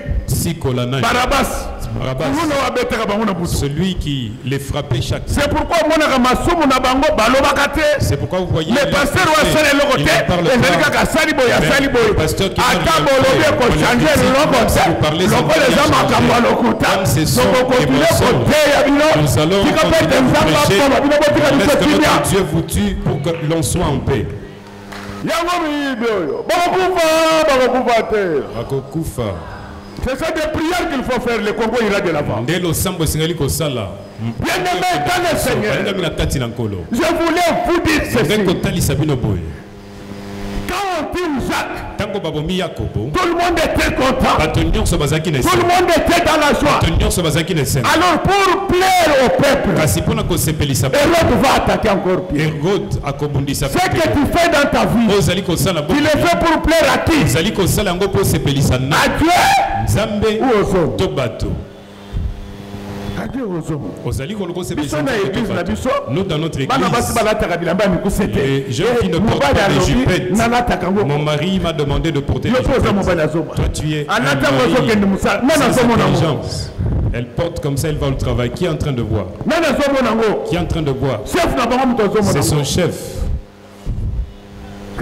Barabbas. Celui qui les frappait chaque. C'est pourquoi vous voyez les pasteurs ont le pasteur qui nous allons Dieu vous tue pour que l'on soit en paix. C'est ça des prières qu'il faut faire, le Congo ira de l'avant. Bien aimé dans le Seigneur, je voulais vous dire ceci. Quand on tue Jacques, tout le monde était content. Tout le monde était dans la joie. Alors pour plaire au peuple, Hérode va attaquer encore Pierre. Ce que tu fais dans ta vie, tu le fais pour plaire à qui? À Dieu ou aux hommes? Nous dans notre église, les gens qui ne portent pas des jupettes, mon mari m'a demandé de porter des jupettes. Toi tu es un mari sans intelligence. Elle porte comme ça, elle va au travail. Qui est en train de voir? Qui est en train de voir? C'est son chef.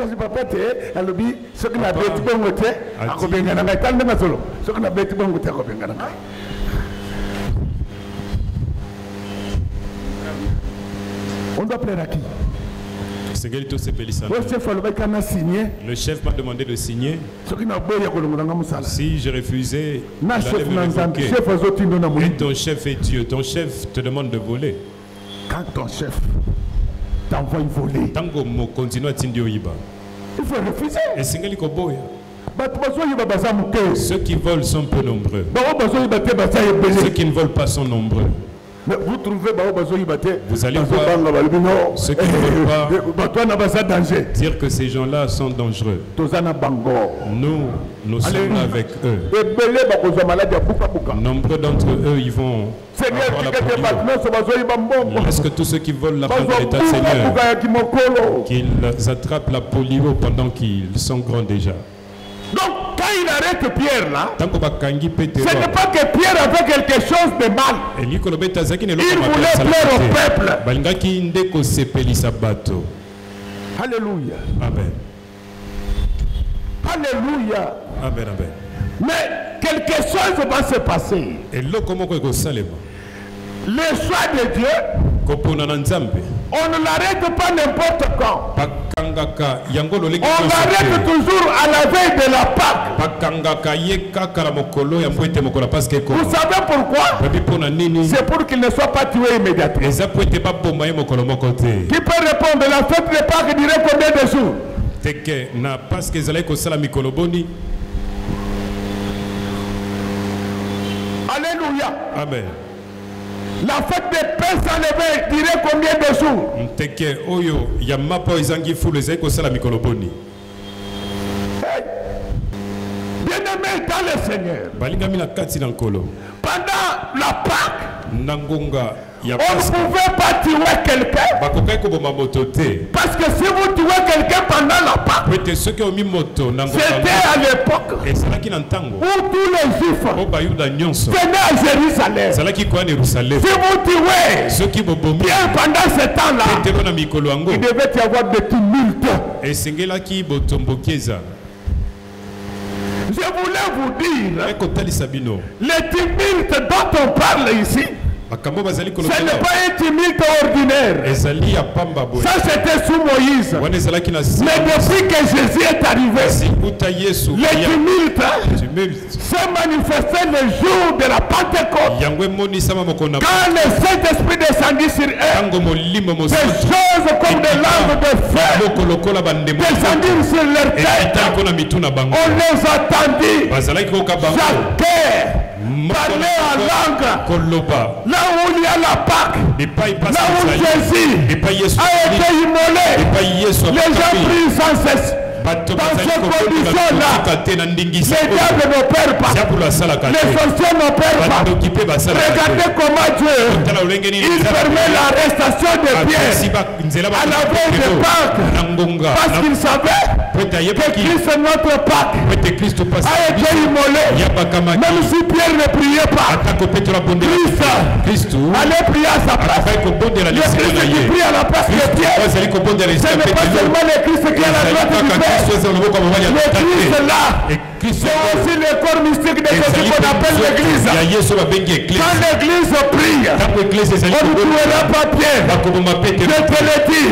kasi papa te alobi soki na beti bongo te akobengana ngai tala ndenge solo soki na beti bongo te akobengana ngai. On doit plaire à qui? Le chef m'a demandé de signer. Si je refusais, il allait me révoquer. Et ton chef est Dieu. Ton chef te demande de voler. Quand ton chef t'envoie voler, il faut refuser. Et ceux qui volent sont peu nombreux. Ceux qui ne volent pas sont nombreux. Mais vous trouvez vous allez voir ceux qui ne veulent pas dire que ces gens-là sont dangereux. Nous sommes là avec eux. Nombreux d'entre eux, ils vont avoir est-ce que tous ceux qui volent la fin de l'état Seigneur, qu'ils attrapent la polio pendant qu'ils sont grands déjà. Donc, quand il arrête Pierre là, ce n'est pas que Pierre avait quelque chose de mal. Il voulait plaire au peuple. Alléluia. Amen. Alléluia. Amen, amen. Mais quelque chose va se passer. Le choix de Dieu, on ne l'arrête pas n'importe quand. On l'arrête toujours à la veille de la Pâque. Vous savez pourquoi? C'est pour qu'il ne soit pas tué immédiatement. Qui peut répondre? La fête de Pâques dirait combien de jours? Alléluia. Amen. La fête des pains sans levain dirait combien de jours? Bien-aimé dans le Seigneur, pendant la Pâque, on ne pouvait pas tuer quelqu'un. Parce que si vous tuez quelqu'un pendant la Pâque, c'était à l'époque où tous les Juifs venaient à Jérusalem. Si vous tuez bien pendant ce temps-là, il devait y avoir des tumultes. Je voulais vous dire, les tumultes dont on parle ici, ce n'est pas un tumulte ordinaire. Ça c'était sous Moïse. Mais depuis que Jésus est arrivé, les tumultes s'est manifesté le jour de la Pentecôte. Quand le Saint-Esprit descendit sur eux, des choses comme des langues de feu descendirent sur leur tête. On les attendit. Chacun parler en langue. Là où il y a la Pâque, là où Jésus a été immolé, les gens prient sans cesse. Dans ces conditions-là, les diables n'opèrent pas, les sorciers n'opèrent pas. Regardez comment Dieu il permet l'arrestation de Pierre à la veille de Pâques, parce qu'il savait que Christ, notre Pâque, a été immolé. Même si Pierre ne priait pas, Christ allait prier à sa place. Le Christ qui prie à la place de Pierre, ce n'est pas seulement le Christ qui a la droite du Père. Le Christ là, c'est aussi le corps mystique de ce qu'on appelle l'église. Quand l'église prie, on ne tuera pas Pierre. Je te le dis,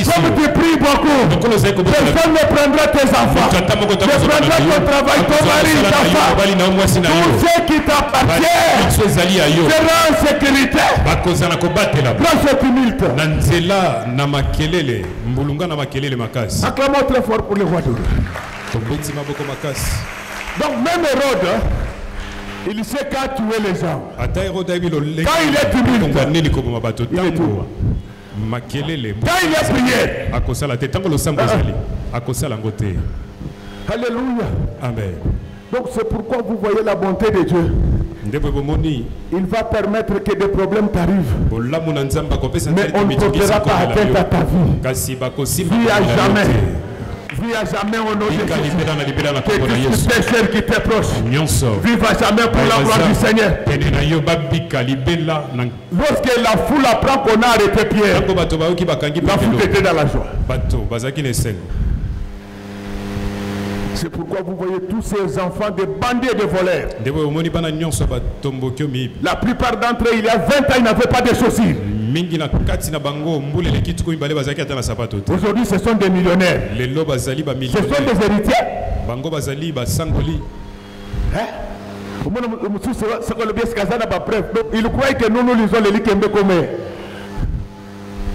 comme tu pries beaucoup, personne ne prendra tes enfants, ne prendra ton travail, ton mari, ta femme. Tout ce qui t'appartient sera en sécurité. Dans ce tumulte. Acclamons très fort pour le roi de Donc même Hérode, il sait qu'à tuer les gens. Quand il est tumulte, il est tout. Quand il est prié. Alléluia. Amen. Donc c'est pourquoi vous voyez la bonté de Dieu. Il va permettre que des problèmes t'arrivent. Mais on ne portera pas atteinte à ta vie. Vie à jamais. Vie à jamais au nom de Jésus. Que Christ pécheur qui t'est proche. Vive à jamais pour la gloire du Seigneur. Lorsque la foule apprend qu'on a arrêté Pierre, la foule était dans la joie. C'est pourquoi vous voyez tous ces enfants de bandits et de voleurs. La plupart d'entre eux, il y a 20 ans, ils n'avaient pas de chaussures. Aujourd'hui, ce sont des millionnaires. Ce sont des héritiers. Il croyait que nous lisons les livres comme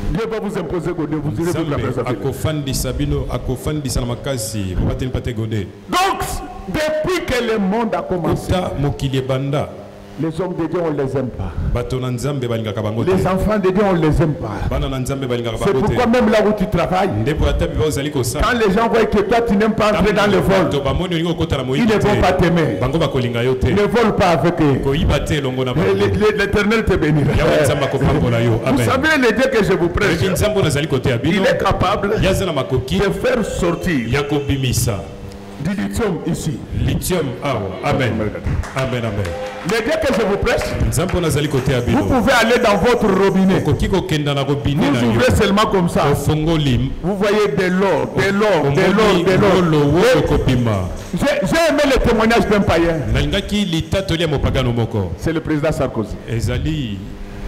Dieu va vous imposer Godé, vous irez vous la présenter. Donc, depuis que le monde a commencé, les hommes de Dieu, on ne les aime pas. Les enfants de Dieu, on ne les aime pas. C'est pourquoi même là où tu travailles, quand les gens voient que toi, tu n'aimes pas entrer dans le vol, ils ne vont pas t'aimer. Ils ne volent pas avec eux. L'Éternel te bénira. Vous savez, le Dieu que je vous prêche, il est capable de faire sortir du lithium ici. Lithium, amen. Amen, amen. Le Dieu que je vous prêche, vous pouvez aller dans votre robinet. Vous ouvrez seulement comme ça. Vous voyez de l'or, de l'or, de l'or, de l'or. J'ai aimé le témoignage d'un païen. C'est le président Sarkozy.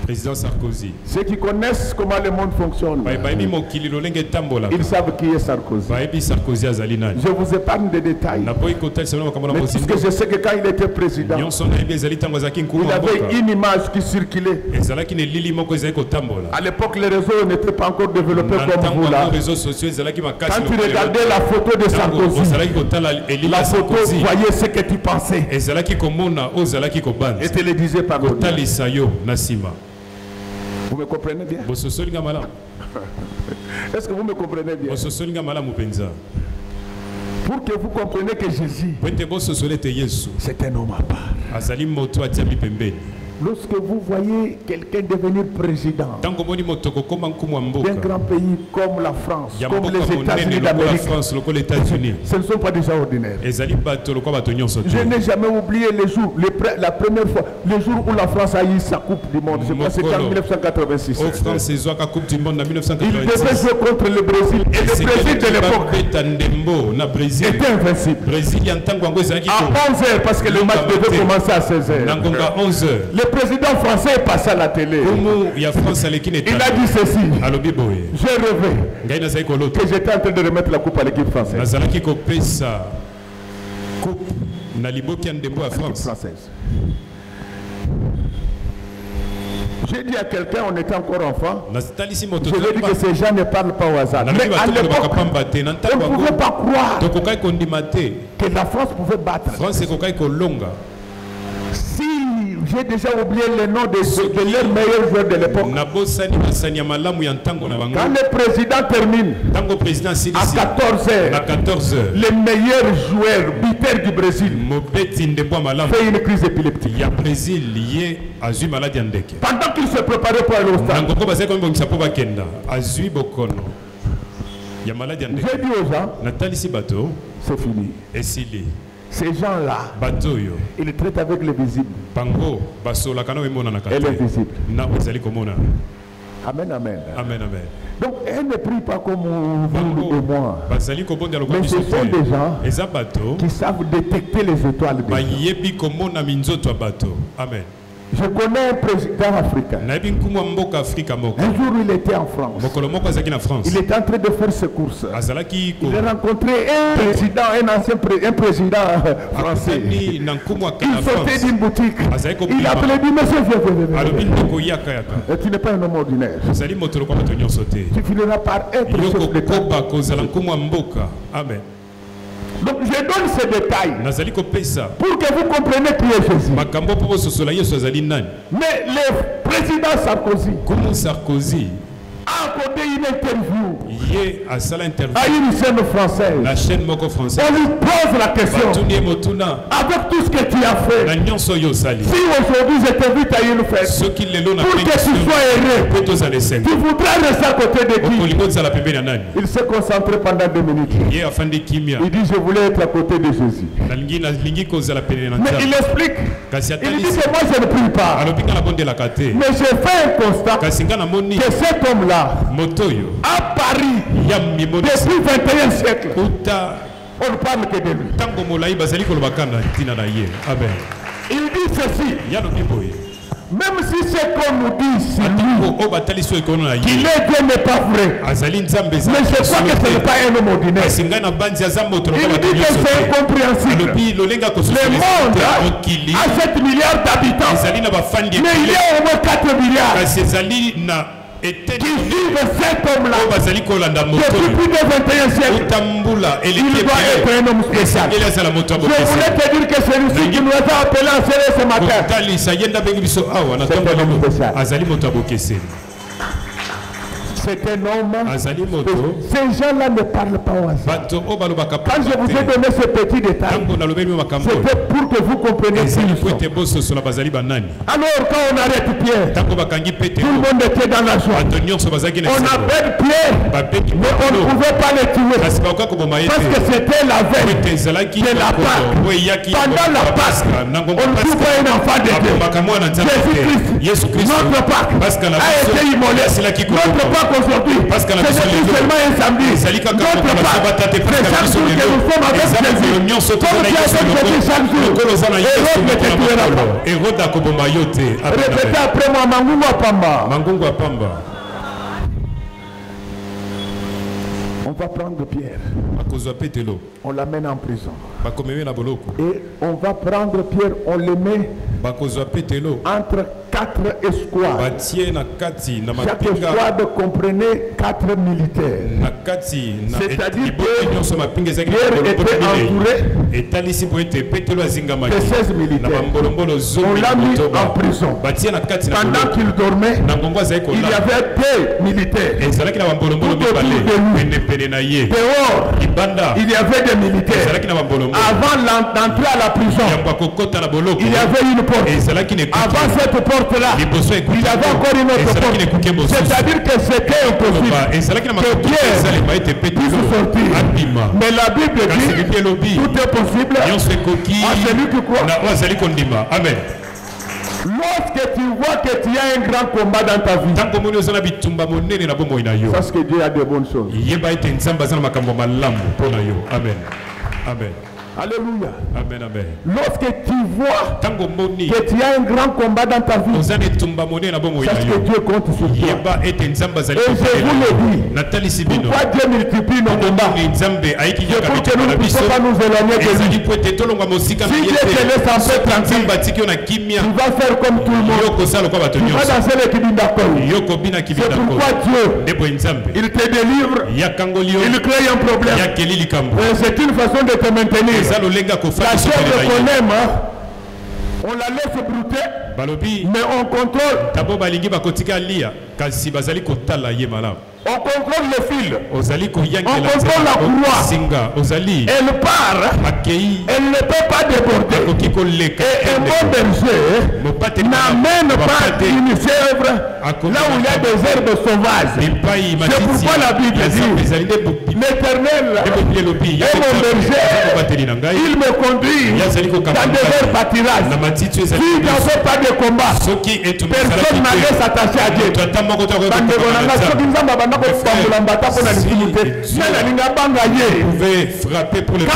Président Sarkozy. Ceux qui connaissent comment le monde fonctionne, ils savent qui est Sarkozy. Je vous épargne des détails. Mais puisque je sais que quand il était président, il avait une image qui circulait. À l'époque, les réseaux n'étaient pas encore développés comme vous là. Quand tu regardais la photo de Sarkozy, la photo, vous voyez ce que tu pensais. Et tu le disais par contre. Vous me comprenez bien? Est-ce que vous me comprenez bien? Pour que vous compreniez que Jésus, c'est un homme à part. Lorsque vous voyez quelqu'un devenir président d'un grand pays comme la France, comme les États-Unis d'Amérique, ce ne sont pas des gens ordinaires. Je n'ai jamais oublié les jours, la première fois, le jour où la France a eu sa Coupe du Monde. Je pense que c'était en 1986. Il devait jouer contre le Brésil. Et le Brésil de l'époque était invincible. À 11h, parce que le match devait commencer à 16h. Le président français est passé à la télé. Il a dit ceci. J'ai rêvé que j'étais en train de remettre la coupe à l'équipe française. J'ai dit à quelqu'un, on était encore enfant, je lui ai dit que ces gens ne parlent pas au hasard. Mais à l'époque, on ne pouvait pas croire que la France pouvait battre. Si j'ai déjà oublié le nom de leurs meilleurs joueurs de l'époque. Quand le président termine à 14h, les meilleurs joueurs buteurs du Brésil fait une crise épileptique. Pendant qu'il se préparait pour aller au stade, j'ai dit aux gens, c'est fini. Ces gens-là, ils traitent avec les visibles et les visibles. Amen, amen. Amen, amen. Donc, elle ne prie pas comme vous et moi. Mais ce sont des gens qui savent détecter les étoiles. Amen. Je connais un président africain. Un jour, il était en France. Il était en train de faire ses courses. Il a rencontré un président français. Il sortait d'une boutique. Il a appelé, dit, monsieur, viens. Et tu n'es pas un homme ordinaire. Tu finiras par être chef d'État. Amen. Donc je donne ces détails pour que vous compreniez qui est Jésus. Mais le président Sarkozy a accordé une interview à une chaîne française. On lui pose la question, avec tout ce que tu as fait, si aujourd'hui je t'invite à une fête pour que tu sois heureux, tu voudrais rester à côté de qui? Il s'est concentré pendant 2 minutes. Il dit, je voulais être à côté de Jésus. Mais il explique, il dit que moi je ne prie pas, mais j'ai fait un constat que cet homme-là à Paris depuis 21e siècle, On ne parle que de lui. Il dit ceci. Même si c'est qu'on nous dit qu'il est Dieu n'est pas vrai. Mais je crois que ce n'est pas un homme ordinaire. Il dit que c'est incompréhensible. Le monde a 7 milliards d'habitants. Mais il y a au moins 4 milliards. Qui vivent cet homme-là depuis plus de 21 siècles. Il doit être un homme spécial. Je voulais te dire que celui-ci qui nous a appelé en série ce matin, c'est un homme spécial. C'est un homme. Ces gens-là ne parlent pas au hasard. Quand je vous ai donné ce petit détail, c'était pour que vous compreniez qui ils sont. Alors quand on arrête Pierre, tout le monde était dans la joie. On appelle Pierre, mais on ne pouvait pas le tuer. Parce que c'était la veille de la Pâque. Pendant la Pâque, on trouve un enfant de Dieu. Jésus-Christ, notre Pâque, a été immolé. Notre Pâque aujourd'hui, parce que c'est seulement un samedi. Notre Pâque, c'est chaque jour que nous sommes avec Jésus. Comme tu as fait Jésus chaque jour. Hérode ne te tuera pas. Répétez après moi, Mangungu Apamba. On va prendre Pierre. On l'amène en prison. Et on va prendre Pierre, on le met entre 4 escouades. Chaque escouade comprenait 4 militaires. C'est-à-dire que Pierre était entouré de 16 militaires. On l'a mis en prison. Pendant qu'il dormait, il y avait 2 militaires. Dehors, il y avait des militaires. Avant d'entrer à la prison, il y avait une porte. Avant cette porte-là, il y avait encore une autre porte. C'est-à-dire que c'était impossible que Pierre puisse sortir. Mais la Bible dit tout est possible à celui qui croit. Amen. Lorsque tu vois que tu as un grand combat dans ta vie, parce que Dieu a de bonnes choses. Amen. Amen. Alléluia. Amen, amen. Lorsque tu vois que tu as un grand combat dans ta vie, sache que Dieu compte sur toi. Et je vous le dis, pourquoi Dieu multiplie nos combats? C'est pour que nous ne puissions pas nous éloigner de lui. Si Dieu te laisse un peu tranquille, tu vas faire comme tout le monde. Tu vas danser le kibindakol. C'est pourquoi Dieu, il te délivre, il crée un problème. C'est une façon de te maintenir. La chair qu'on aime, on la laisse brouter, mais on contrôle. On contrôle le fil. On contrôle la courroie. Elle part. Elle ne peut pas déborder. Et un bon berger n'amène pas une chèvre là où il y a des herbes sauvages. C'est pourquoi la Bible dit l'Éternel est mon berger. Il me conduit dans des verts pâturages. S'il n'y avait pas de combat, personne n'allait s'attacher à Dieu. Quand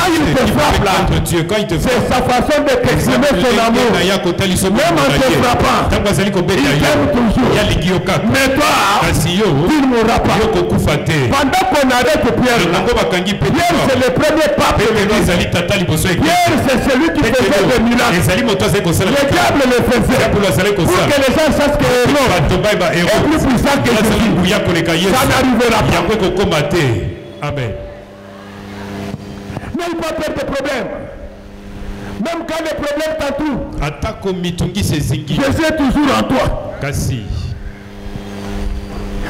il te frappe là, c'est sa façon de t'exprimer son amour. Même en te frappant, il t'aime toujours. Mais toi, tu ne mourras pas. Pendant qu'on arrête Pierre, Pierre c'est le premier pape de l'Église. Pierre c'est celui qui faisait des miracles. Le diable le faisait pour que les gens sachent que l'homme est plus puissant que Jésus. Ça n'arrivera pas. Amen. N'aie pas peur de problème. Même quand les problèmes t'entourent, Jésus est toujours en toi.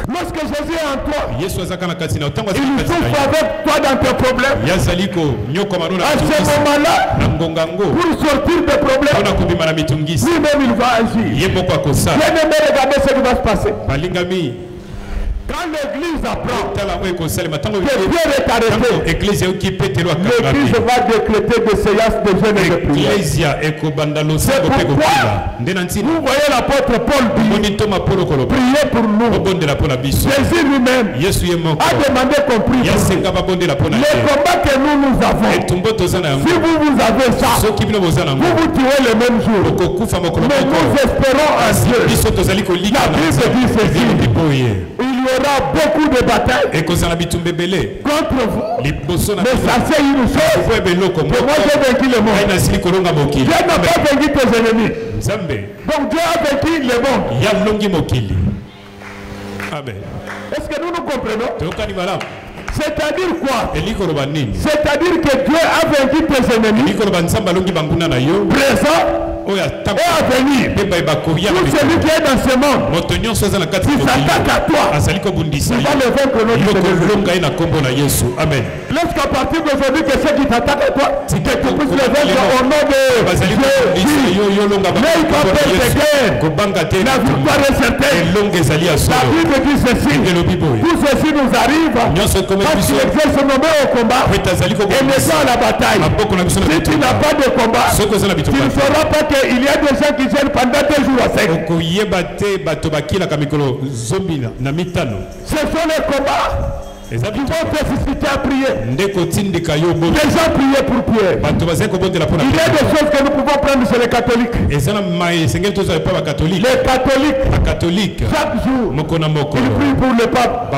Lorsque Jésus est en toi, il souffre avec toi dans tes problèmes. À ce moment-là, pour sortir des problèmes, lui-même il va agir. Bien-aimé, regardez ce qui va se passer. Quand l'église apprend que Dieu est arrêté, l'église va décréter des séances de jeûne et de prière. C'est pourquoi vous voyez l'apôtre Paul dire, priez pour nous. Jésus lui-même a demandé qu'on prie pour nous. Le combat que nous avons, si vous avez ça, vous tuez le même jour. Mais nous espérons en Dieu. La Bible dit ceci. Il y aura beaucoup de batailles contre vous. Mais sachez une chose, que moi j'ai vaincu le monde. Dieu n'a pas vaincu tes ennemis. Donc Dieu a vaincu le monde. Amen. Est-ce que nous comprenons? C'est-à-dire quoi? C'est-à-dire que Dieu a vaincu tes ennemis présents et à venir. Tout celui qui est dans ce monde, qui s'attaque à toi, il va le vaincre au nom de Jésus. Amen. Lorsqu'à partir d'aujourd'hui, que ceux qui t'attaquent à toi, que tu puisses le vaincre au nom de Jésus. Mais il t'appelle des guerres. La victoire est certaine. La Bible dit ceci. Tout ceci nous arrive parce qu'il exerce nos mains au combat et les gens à la bataille. Si tu n'as pas de combat, tu ne sauras pas qu'il y a des gens qui gênent pendant 2 jours à 5. Ce sont les combats qui vont te susciter à prier. Les gens priaient pour Pierre. Il y a des choses que nous pouvons prendre chez les catholiques. Les catholiques, chaque jour, ils prient pour le pape.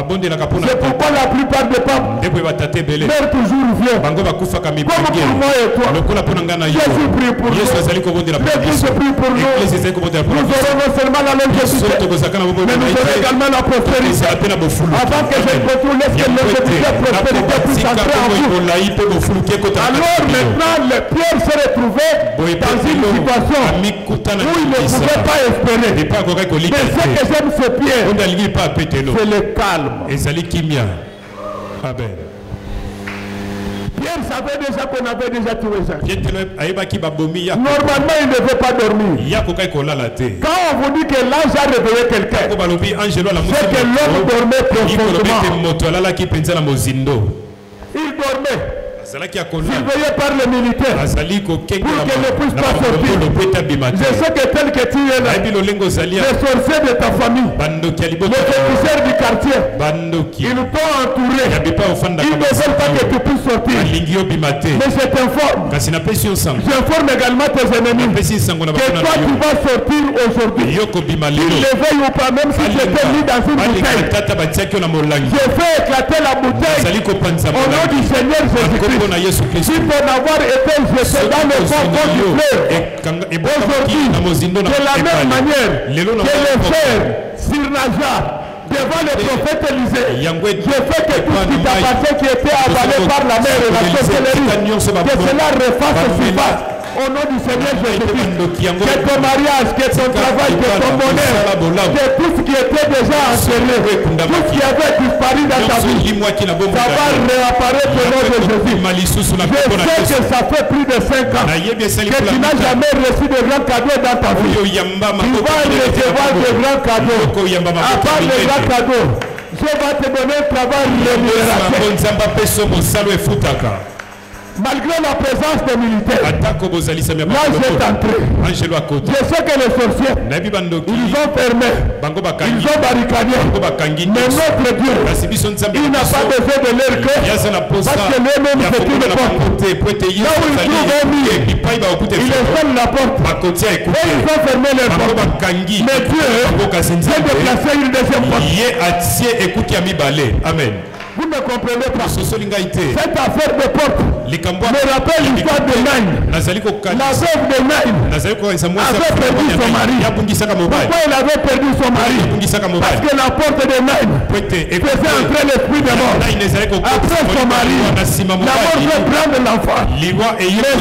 C'est pourquoi la plupart des papes meurent toujours vieux. Comme pour moi et toi. Jésus prie pour nous. L'Église prie pour nous. Nous aurons non seulement la longévité, mais nous aurons également la prospérité. Avant que je retourne, laisse que longévité, prospérité puisse entrer en vous. Alors maintenant, Pierre s'est retrouvé dans une situation où il ne pouvait pas espérer. Mais ce que j'aime, c'est Pierre. C'est le calme. Amen. Pierre savait déjà qu'on avait déjà tué Jacques. Normalement, il ne devait pas dormir. Quand on vous dit que l'ange a réveillé quelqu'un, c'est que l'homme dormait profondément. Il dormait. Surveillé par les militaires pour qu'il ne puisse pas sortir. Je sais que tel que tu es là, les sorciers de ta famille, les officiers du quartier, ils t'ont entouré. Ils ne veulent pas que tu puisses sortir. Mais je t'informe, j'informe également tes ennemis que toi tu vas sortir aujourd'hui. Qu'ils le veuillent ou pas, même si tu étais mis dans une bouteille. Je fais éclater la bouteille au nom du Seigneur Jésus-Christ. Si pour avoir été jeté dans le fond du fleuve, aujourd'hui, de la même manière que le fer surnagea devant le prophète Élisée, je fais que tout ce qui t'appartient, qui était avalé par la mer et la sorcellerie, que cela refasse surface. Au nom du Seigneur Jésus-Christ, que ton mariage, que ton travail, que ton bonheur, que tout ce qui était déjà enchaîné, tout ce qui avait disparu dans ta vie, ça va réapparaître au nom de Jésus. Je sais que ça fait plus de 5 ans que tu n'as jamais reçu de grands cadeaux dans ta vie. Tu vas recevoir de grands cadeaux. À part les grands cadeaux, je vais te donner un travail rémunérateur. Malgré la présence des militaires, là j'ai entré. Je sais que les sorciers, ils ont fermé, ils ont barricadé. Mais notre Dieu, il n'a pas besoin de leur cœur, parce que lui-même c'est une porte. Là où ils trouvent un mur, ils ferment la porte. Et ils ont fermé leur porte. Mais Dieu s'est déplacé une deuxième porte. Amen. Vous ne comprenez pas. Cette affaire de porte me rappelle l'histoire de Naïm. La veuve de Naïm avait perdu son mari. Pourquoi elle avait perdu son mari? Parce que la porte de Naïm faisait entrer l'esprit de mort. Après son mari, la mort veut prendre l'enfant. Mais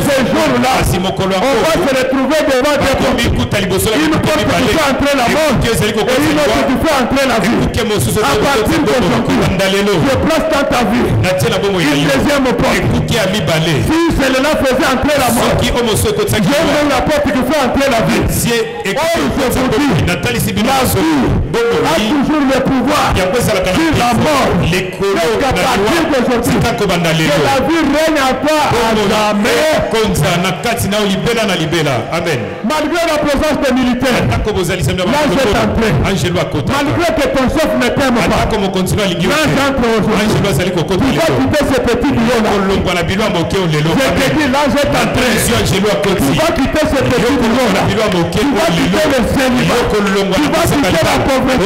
ce jour-là, on va se retrouver devant des portes. Une porte qui fait entrer la mort et une autre qui fait entrer la vie. À partir d'aujourd'hui, place dans ta vie une deuxième porte. Si celle-là faisait entrer la mort, je ouvre la porte qui fait entrer la vie. Oh, je vous dis, la vie a toujours le pouvoir sur la mort. Jusqu'à partir d'aujourd'hui, que la vie règne à toi à jamais. Amen. Malgré la présence des militaires, l'ange est entré. Malgré que ton chef ne t'aime pas, l'ange entre aujourd'hui. Tu vas quitter ce petit bureau-là. Je te dis, l'ange est entré. Tu vas quitter ce petit bureau-là. Tu vas quitter le célibat. Tu vas quitter la pauvreté.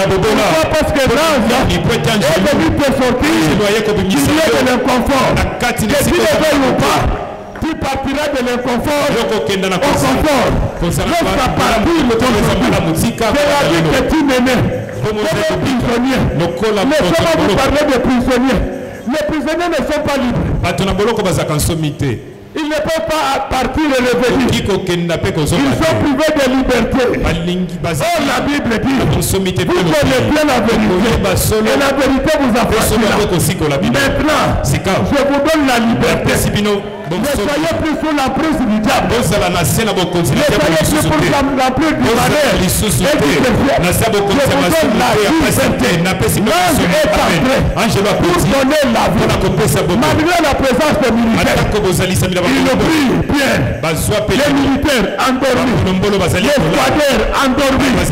Pourquoi? Parce que l'ange est venu te sortir du lieu de l'inconfort. Que tu le veuilles ou pas, tu partiras de l'inconfort au confort. Jusqu'à partir de ton sortie. C'est la vie que tu menais. Comme prisonnier. Laissez-moi vous parler de prisonniers. Les prisonniers ne sont pas libres. Ils ne peuvent pas partir et revenir. Ils sont privés de liberté. Oh, la Bible dit, vous connaissez la vérité. Et la vérité vous affranchira. Maintenant, je vous donne la liberté. Ne soyez plus sous l'emprise du diable. Ne soyez plus sous l'emprise du malheur. Et du péché. Je vous donne la liberté. L'ange est entré pour donner la vie. Malgré la présence des militaires, il prie bien. Les militaires endormis. Les squadreurs endormis. Les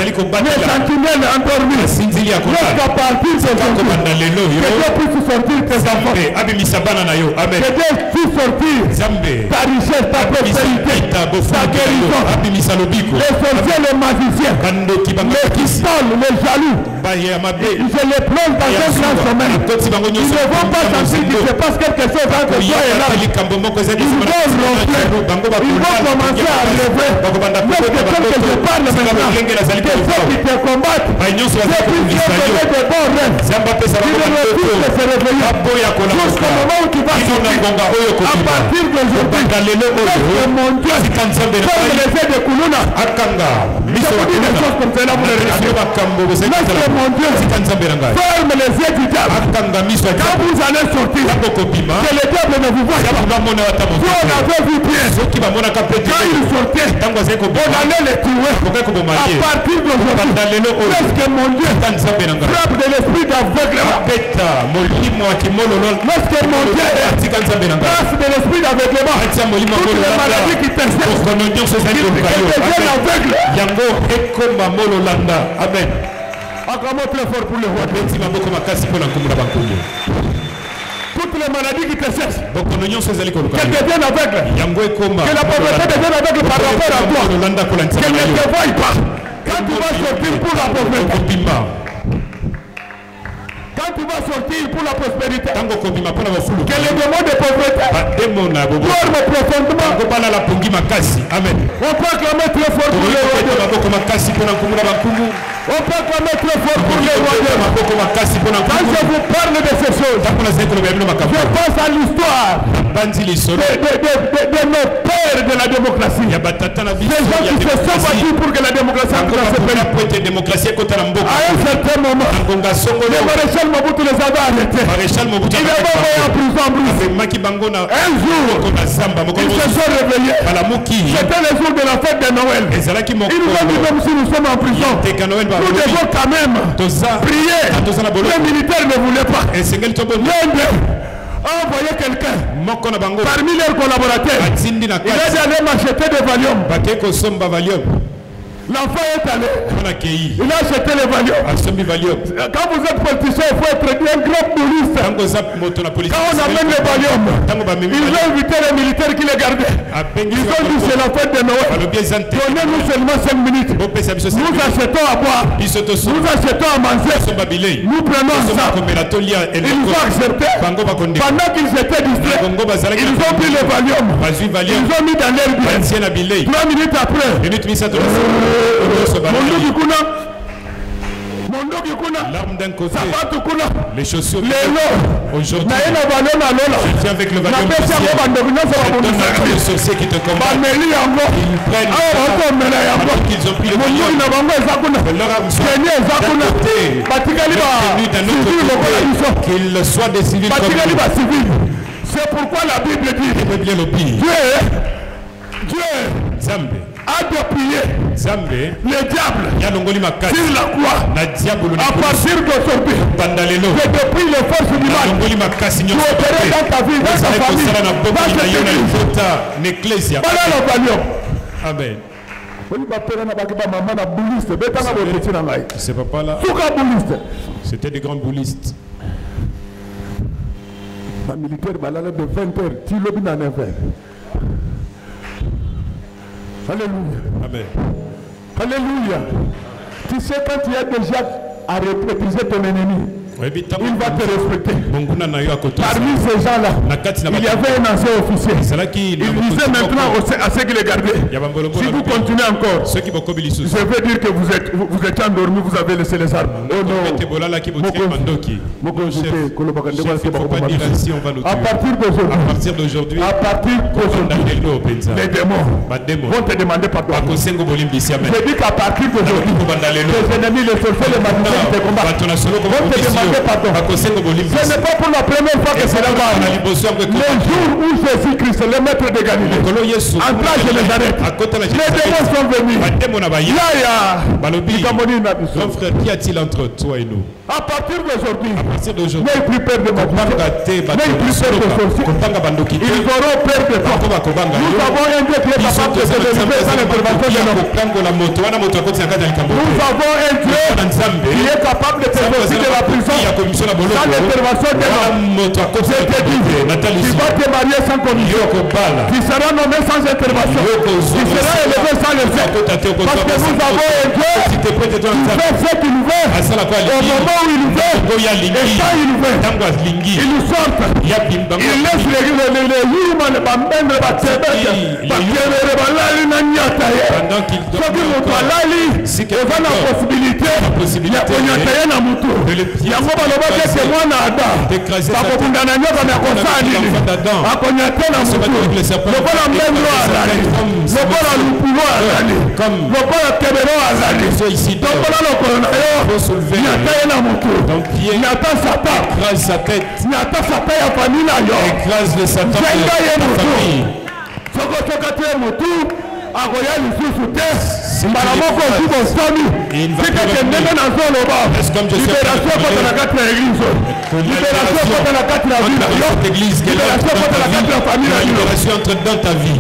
sentinelles endormis. Jusqu'à partir de aujourd'hui, que Dieu puisse sortir tes enfants. Que Dieu puisse sortir ta richesse, ta prospérité, ta guérison. Les sorciers, les magiciens, les pistoles, les jaloux, je les plonge dans un grand sommeil. Ils ne vont pas sentir qu'il se passe quelque chose entre toi et là. Ils vont ronfler, ils vont commencer à lever. Lorsque tel que je parle maintenant, que ceux qui te combattent, ceux qui te donnent de bons rêves, ils ne refusent de se réveiller. Jusqu'au moment où tu vas sortir, à partir d'aujourd'hui, lorsque mon Dieu ferme les yeux de Koulouna, je vous dis des choses comme cela, vous les regardez. Lorsque mon Dieu ferme les yeux du diable, quand vous allez sortir, que le diable ne vous voit pas. Vous en avez vu bien. Quand ils sortaient, on allait les tuer. À partir d'aujourd'hui, lorsque mon Dieu frappe de l'esprit d'aveuglement, lorsque mon Dieu frappe de l'esprit d'aveuglement, toutes les maladies qui t'incercent, qu'ils deviennent aveugles. Amen. Acclamons très fort pour le roi. Toutes les maladies qui te cessent, qu'elles deviennent aveugles, que la pauvreté devienne aveugle par rapport à toi, qu'elles ne te voient pas. Quand tu vas sortir pour la pauvreté, quand tu vas sortir pour la prospérité, que les démons de pauvreté dorment profondément. Amen. On peut acclamer très fort pour le royaume. On peut acclamer très fort pour le royaume. Quand je vous parle de ces choses, je pense à l'histoire de nos pères de la démocratie. Des gens qui se sont battus pour que la démocratie entre dans ce pays. À un certain moment, le maréchal Mobutu les avait arrêtés. Il est mort en prison. Un jour, ils se sont réveillés. C'était le jour de la fête de Noël. Ils ont dit, même si nous sommes en prison, nous devons quand même prier. Les militaires ne voulaient pas. L'un d'eux a envoyé quelqu'un parmi leurs collaborateurs. Il a dit aller m'acheter des Valium. L'enfant est allé. Il a acheté les Valium. Quand vous êtes politicien, il faut être un grand touriste. Quand on amène les Valium, ils ont invité les militaires qui les gardaient. Ils ont dit c'est la fête de Noël. Donnez-nous seulement 5 minutes. Nous achetons à boire. Nous achetons à manger. Nous prenons ça. Ils ont accepté. Pendant qu'ils étaient distraits, ils ont pris les Valium. Ils ont mis dans l'air bien. 3 minutes après, L'arme d'un côté, les chaussures aujourd'hui. Je tiens avec le valion officiel. Je donne à tous les sorciers qui te combattent. Ils prennent qu'ils ont pris le valion. Que leur arme soit d'un côté, d'un autre côté, qu'ils soient des civils comme nous. C'est pourquoi la Bible dit Dieu a dépouillé le diable sur la croix. À partir d'aujourd'hui, que depuis les forces du mal, tu opérais dans ta vie, dans ta famille, dans cette église. Voilà le valion. Amen. Ces papas-là, c'était des grands boulistes. Un militaire balade de 20h, tu l'as bien à 9h. Alléluia. Amen. Alléluia. Tu sais, quand tu as déjà arrêté ton ennemi, il va te respecter. Parmi ces gens-là, il y avait un ancien officier. Il disait maintenant à ceux qui les gardaient, si vous continuez encore, je veux dire que vous êtes endormis, vous avez laissé les armes. Oh non. À partir d'aujourd'hui, les démons vont te demander pardon. Je dis qu'à partir d'aujourd'hui, les ennemis, les sorciers, les magiciens qui te combattent vont te demander pardon. Ce n'est pas pour la première fois que cela va arriver. Le jour où Jésus-Christ, le maître de Galilée, entra à Génézareth, les démons sont venus. Grand frère, qu'y a-t-il entre toi et nous? À partir d'aujourd'hui, n'ayez plus peur de ma vie. N'ayez plus peur de sorciers. Ils auront peur de toi. Nous avons un Dieu qui est capable de se délivrer sans l'intervention de l'homme. Nous avons un Dieu qui est capable de te sortir de la prison sans l'intervention de l'homme. Je te dis, tu vas te marier sans condition. Tu seras nommé sans intervention. Tu seras élevé sans le fait. Parce que nous avons un Dieu qui fait ce qu'il veut au moment où il veut et quand il veut. Il nous sort. Il laisse les humains, les bambins, écrase sa tête, écrase le Satan de ta famille. Dans ta vie,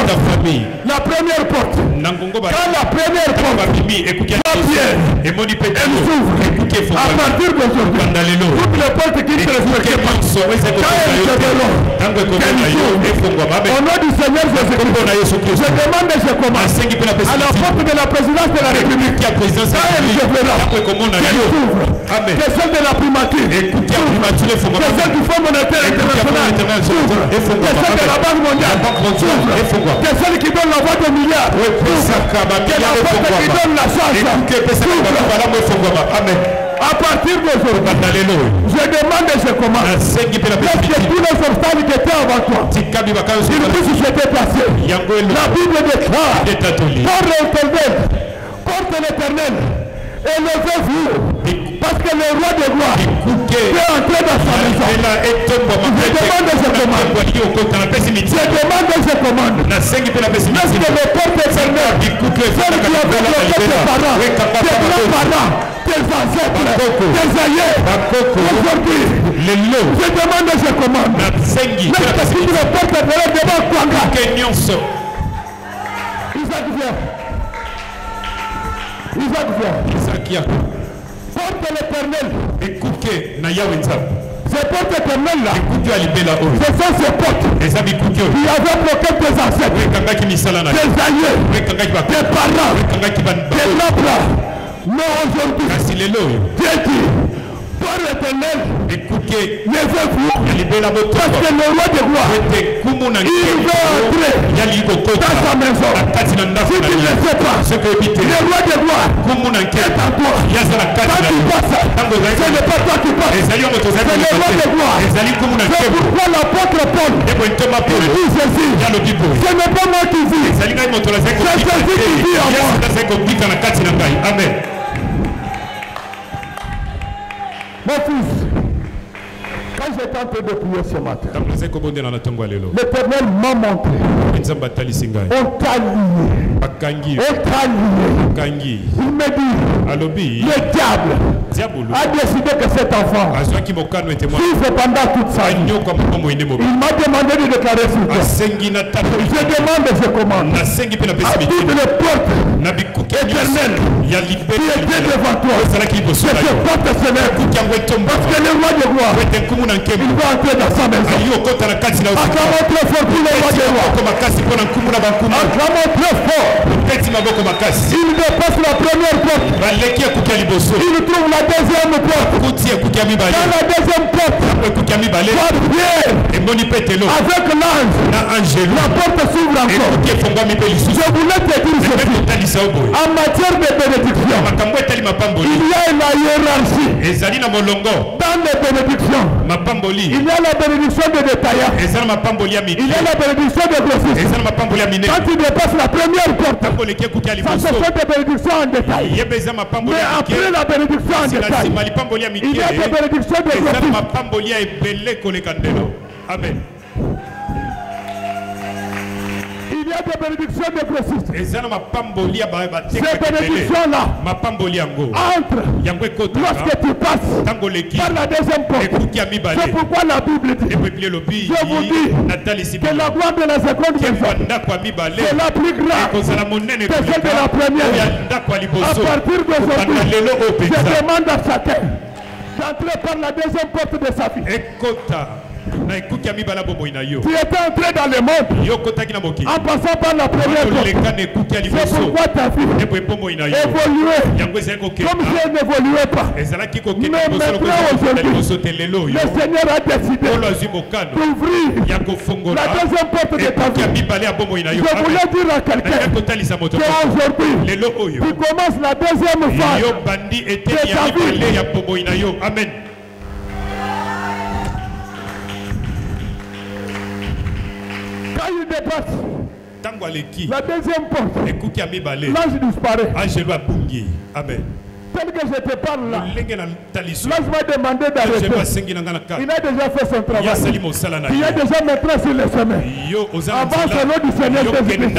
ta famille. La première porte, quand la première porte, elle s'ouvre. À partir d'aujourd'hui, toutes les portes qui ne te respectent pas, quand elles se verront, au nom du Seigneur Jésus-Christ, je demande et je commence à la porte de la présidence de la République, quand elle se verra, qu'elle s'ouvre, que celle de la primature, que celle du Fonds monétaire international, que celle de la Banque mondiale, que celle qui donne la voie de milliards, que la porte qui donne la chance, amen. À partir d'aujourd'hui, je demande et je commande que tous les obstacles qui étaient avant toi, ils puissent se déplacer. La Bible déclare, porte l'éternel, élevez-vous, parce que le roi de gloire est entré dans sa maison. Je demande et je commande. Je demande et je commande. Laisse que les portes éternelles, celles qui avaient bloqué tes parents, tes grands-parents, tes ancêtres, tes aïeux, aujourd'hui, je demande et je commande. Laisse que toutes les portes éternelles devant Kwanga. Isaac vient. Porte l'éternel. Écoutez, Nayawenzab. Ces portes éternelles là, ce sont ces portes qui avaient bloqué tes ancêtres, tes aïeux, tes parents, tes grands-parents. Non, aujourd'hui, Dieu dit, par l'éternel, levez-vous, parce que le roi de gloire, il veut entrer dans sa maison. Si tu ne le sais pas, le roi de gloire est en toi. Quand tu qui passe. Ce n'est pas toi qui passe. C'est le roi de gloire. C'est pourquoi l'apôtre Paul dit ceci. Ce n'est pas moi qui vis. C'est Jésus qui vit en moi. Amen. Mon fils, quand j'étais en train de prier ce matin, l'Éternel m'a montré. On t'a lié. Il me dit, le diable a décidé que cet enfant souffre pendant toute sa vie. Il m'a demandé de déclarer sur toi. Je demande et je commande. À toutes les portes éternelles qui étaient devant toi, que ces portes se lèvent. Parce que le roi de gloire, il va entrer dans sa maison. Acclamons très fort pour le roi de gloire. Acclamons très fort. Il dépasse la première porte. Il trouve la deuxième porte. Dans la deuxième porte, avec l'ange, la porte s'ouvre encore. Je voulais te dire ceci. En matière de bénédiction, il y a la hiérarchie. Dans les bénédictions, il y a la bénédiction de détaillant. Il y a la bénédiction de grossiste. Quand tu dépasses la première porte, ça se fait des bénédictions en détail. Mais après la bénédiction en détail, il y a des bénédictions de grossiste. Amen. Il y a des bénédictions de grossistes. Ces bénédictions-là entrent lorsque tu passes par la deuxième porte. C'est pourquoi la Bible dit, je vous dis que la gloire de la seconde maison est la plus grande que celle de la première. À partir d'aujourd'hui, je demande à chacun d'entrer par la deuxième porte de sa vie. Tu étais entré dans le monde en passant par la première porte. C'est pourquoi ta vie évoluait comme si elle n'évoluait pas. Mais maintenant aujourd'hui, le Seigneur a décidé d'ouvrir la deuxième porte de ta vie. Je voulais dire à quelqu'un qu'aujourd'hui, tu commences la deuxième phase de ta vie. Amen. Quand il dépasse la deuxième porte, l'ange disparaît. Amen. Tel que je te parle là, l'ange m'a demandé d'arrêter. Il a déjà fait son travail. Il a déjà montré sur le chemin. Avance au nom du Seigneur Jésus-Christ.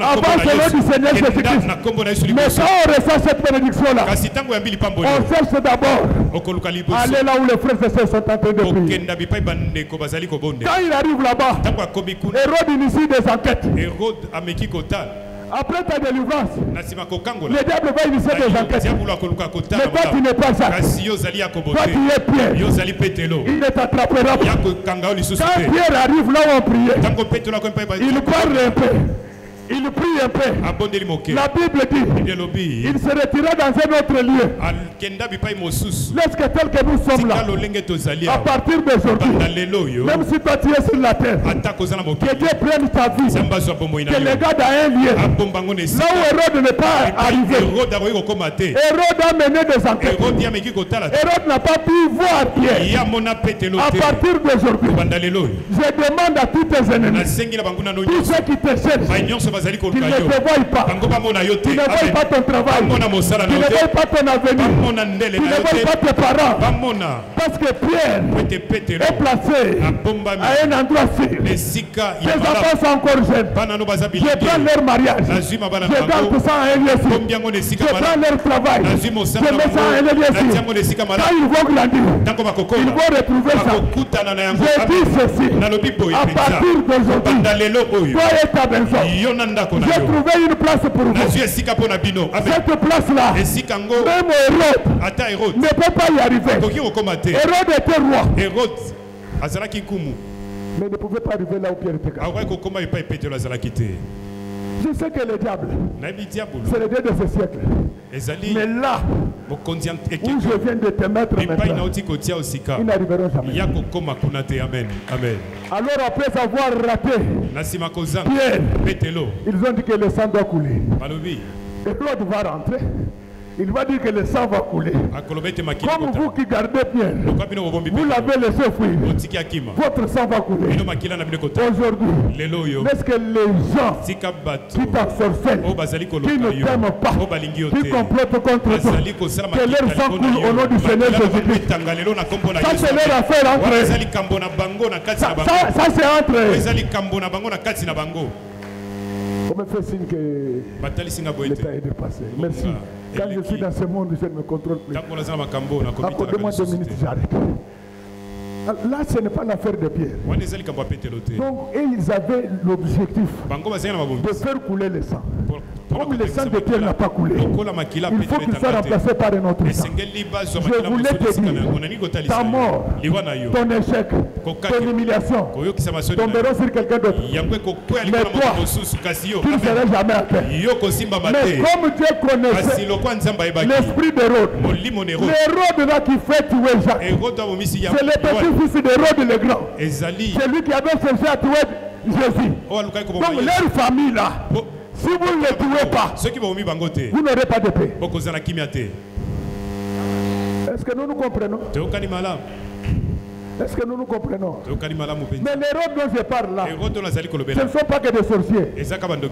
Avance au nom du Seigneur Jésus-Christ. Mais quand on reçoit cette bénédiction-là, on cherche d'abord à aller là où les frères et sœurs sont en train de prier. Quand il arrive là-bas, Hérode initie des enquêtes. Après ta délivrance, le diable va initier des enquêtes. Mais toi tu n'es pas ça. Toi tu es Pierre. Il ne t'attrapera pas. Quand Pierre arrive là où on priait, il parle un peu. Il prie un peu. La Bible dit, il se retira dans un autre lieu. Lorsque tel que nous sommes là, à partir d'aujourd'hui, même si toi tu es sur la terre, que Dieu prenne ta vie, que les gars dans un lieu, là où Hérode n'est pas arrivé, Hérode a mené des enquêtes. Hérode n'a pas pu voir Pierre. À partir d'aujourd'hui, je demande à tous tes ennemis, tous ceux qui te cherchent, qu'ils ne te voient pas. Qu'ils ne voient pas ton travail. Qu'ils ne voient pas ton avenir. Qu'ils ne voient pas tes parents. Parce que Pierre est placé à un endroit sûr. Tes enfants sont encore jeunes. Je prends leur mariage. Je garde tout ça à un lieu sûr. Je prends leur travail. Je mets ça à un lieu sûr. Quand ils vont grandir, ils vont retrouver ça. Je dis ceci. À partir d'aujourd'hui, toi et ta maison, j'ai trouvé une place pour vous. Cette place-là, même Hérode ne peut pas y arriver. Hérode était roi. Mais ne pouvait pas arriver là où Pierre était. Je sais que le diable, c'est le Dieu de ce siècle. Mais là où je viens de te mettre maintenant, ils n'arriveront jamais. Alors après avoir raté Pierre, ils ont dit que le sang doit couler. Hérode va rentrer. il va dire que le sang va couler. Comme vous qui gardez bien, vous l'avez laissé fuir. Votre sang va couler. Aujourd'hui, est-ce que les gens qui t'absorcent, qui ne t'aiment pas, qui complotent contre toi, que leur sang coule au nom du Seigneur Jésus-Christ? Ça c'est leur affaire entre eux. Ça c'est entre eux. On me fait signe que le temps est dépassé. Merci. Quand je suis dans ce monde, je ne me contrôle plus. Accordez-moi 2 minutes, j'arrête. Là, ce n'est pas l'affaire de Pierre. Donc, ils avaient l'objectif de faire couler le sang. Comme le sang de Pierre n'a pas coulé, il faut qu'il soit remplacé par un autre sang. Je voulais te dire, ta mort, ton échec, ton humiliation tomberont sur quelqu'un d'autre. Mais toi, tu ne seras jamais à terre. Mais comme Dieu connaissait l'esprit d'Hérode, l'Hérode là qui fait tuer Jacques, c'est le petit-fils d'Hérode le grand. C'est lui qui avait cherché à tuer Jésus. Donc leur famille là, si vous ne les tuez pas, vous n'aurez pas de paix. Est-ce que nous nous comprenons? Est-ce que nous nous comprenons? Mais l'Hérode dont je parle là, ce ne sont pas que des sorciers.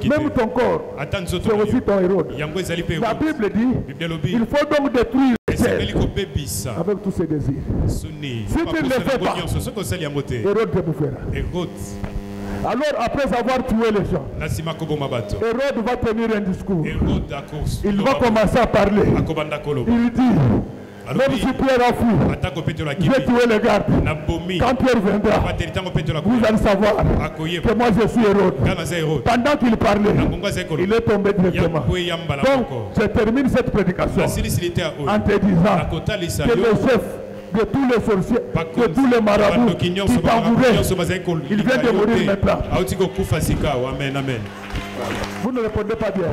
Même ton corps, c'est aussi ton Hérode. La Bible dit, il faut donc détruire avec tous ses désirs. Si tu ne le fais pas, Hérode te bouffera. Alors après avoir tué les gens, Hérode va tenir un discours. Il va commencer à parler. Il dit, même si Pierre a fui, j'ai tué les gardes. Quand Pierre viendra, vous allez savoir que moi je suis Hérode. Pendant qu'il parlait, il est tombé directement. Donc, je termine cette prédication en te disant que le chef de tous les sorciers, de tous les marabouts qui t'envouraient, il vient de mourir maintenant. Vous ne répondez pas bien.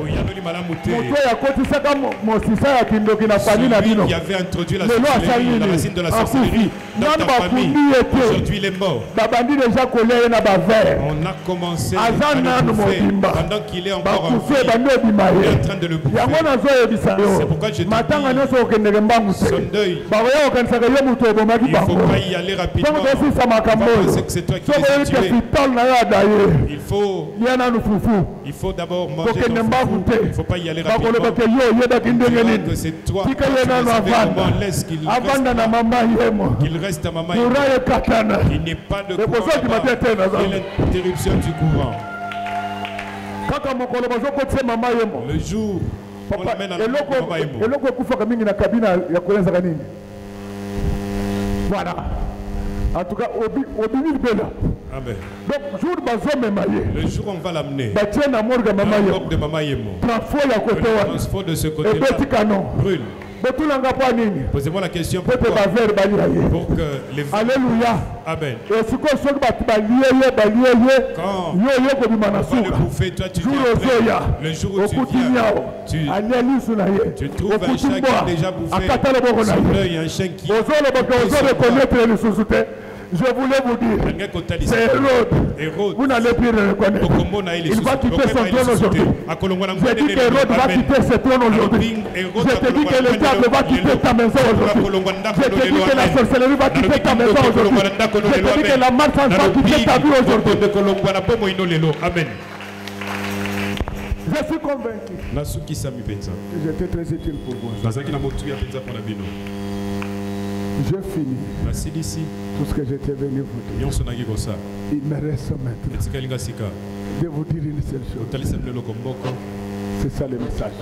Celui qui avait introduit la sorcellerie, la racine de la sorcellerie dans ta famille, aujourd'hui il est mort. On a commencé à le bouffer pendant qu'il est encore en vie. Il est en train de le bouffer. C'est pourquoi je te dis, son deuil, il ne faut pas y aller rapidement. On va penser que c'est toi qui les as tués. Il faut d'abord manger ton foufou. Il ne faut pas y aller rapidement. Que c'est toi qui laisse qu'il reste à maman. Il n'y ait pas de courant. Et l'interruption du courant. Le jour où on l'amène à la maman. Voilà. En tout cas, amen. Donc, le jour où on va l'amener, le corps de Maman Yemo, le transport de ce côté-là brûle. Posez-moi la question pour que les... Alléluia. Amen. Quand on va le bouffer, toi tu viens après. Le jour où tu viens, tu trouves un chien qui a déjà bouffé son œil, un chien qui... Je voulais vous dire, c'est Hérode. Vous n'allez plus le reconnaître. Il va quitter son trône aujourd'hui. Je dis qu'Hérode va quitter ce trône aujourd'hui. Je te dis que le diable va quitter ta maison aujourd'hui. Je te dis que la sorcellerie va quitter ta maison aujourd'hui. Je te dis que la malchance va quitter ta vie aujourd'hui. Amen. Je suis convaincu. J'étais très utile pour vous. Je finis. Tout ce que j'étais venu vous dire. Il me reste maintenant de vous dire une seule chose. C'est ça le message.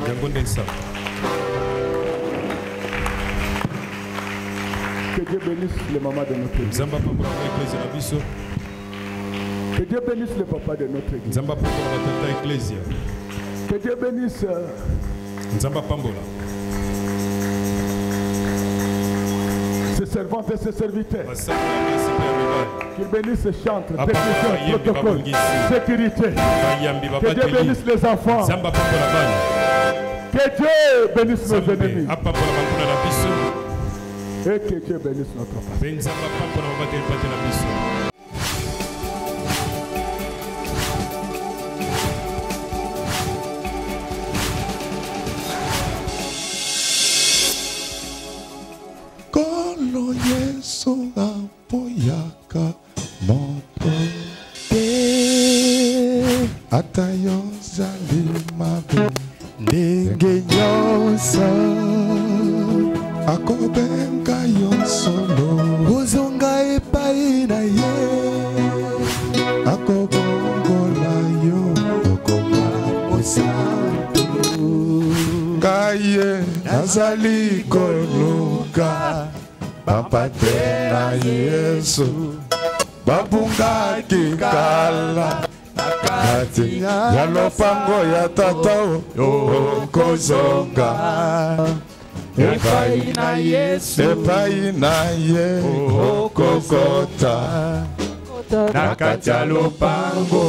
Que Dieu bénisse les mamans de notre église. Que Dieu bénisse le papa de notre église. Que Dieu bénisse ses servantes et ses serviteurs. Qu'il bénisse ses chantres, techniciens, protocoles, sécurité. Que Dieu bénisse les enfants. Que Dieu bénisse nos ennemis. Et que Dieu bénisse notre pasteur. Solo Yesu apoyaka moto te atayo zali mabe ndenge nyonso akobenga yo solo ozonga epai na ye akobongola yo okoma mosantu kaye nazali koluka bapate na Yesu babungaki kala kati ya lopango ya tata okozonga epai na Yesu epai na ye okokota na kati ya lopango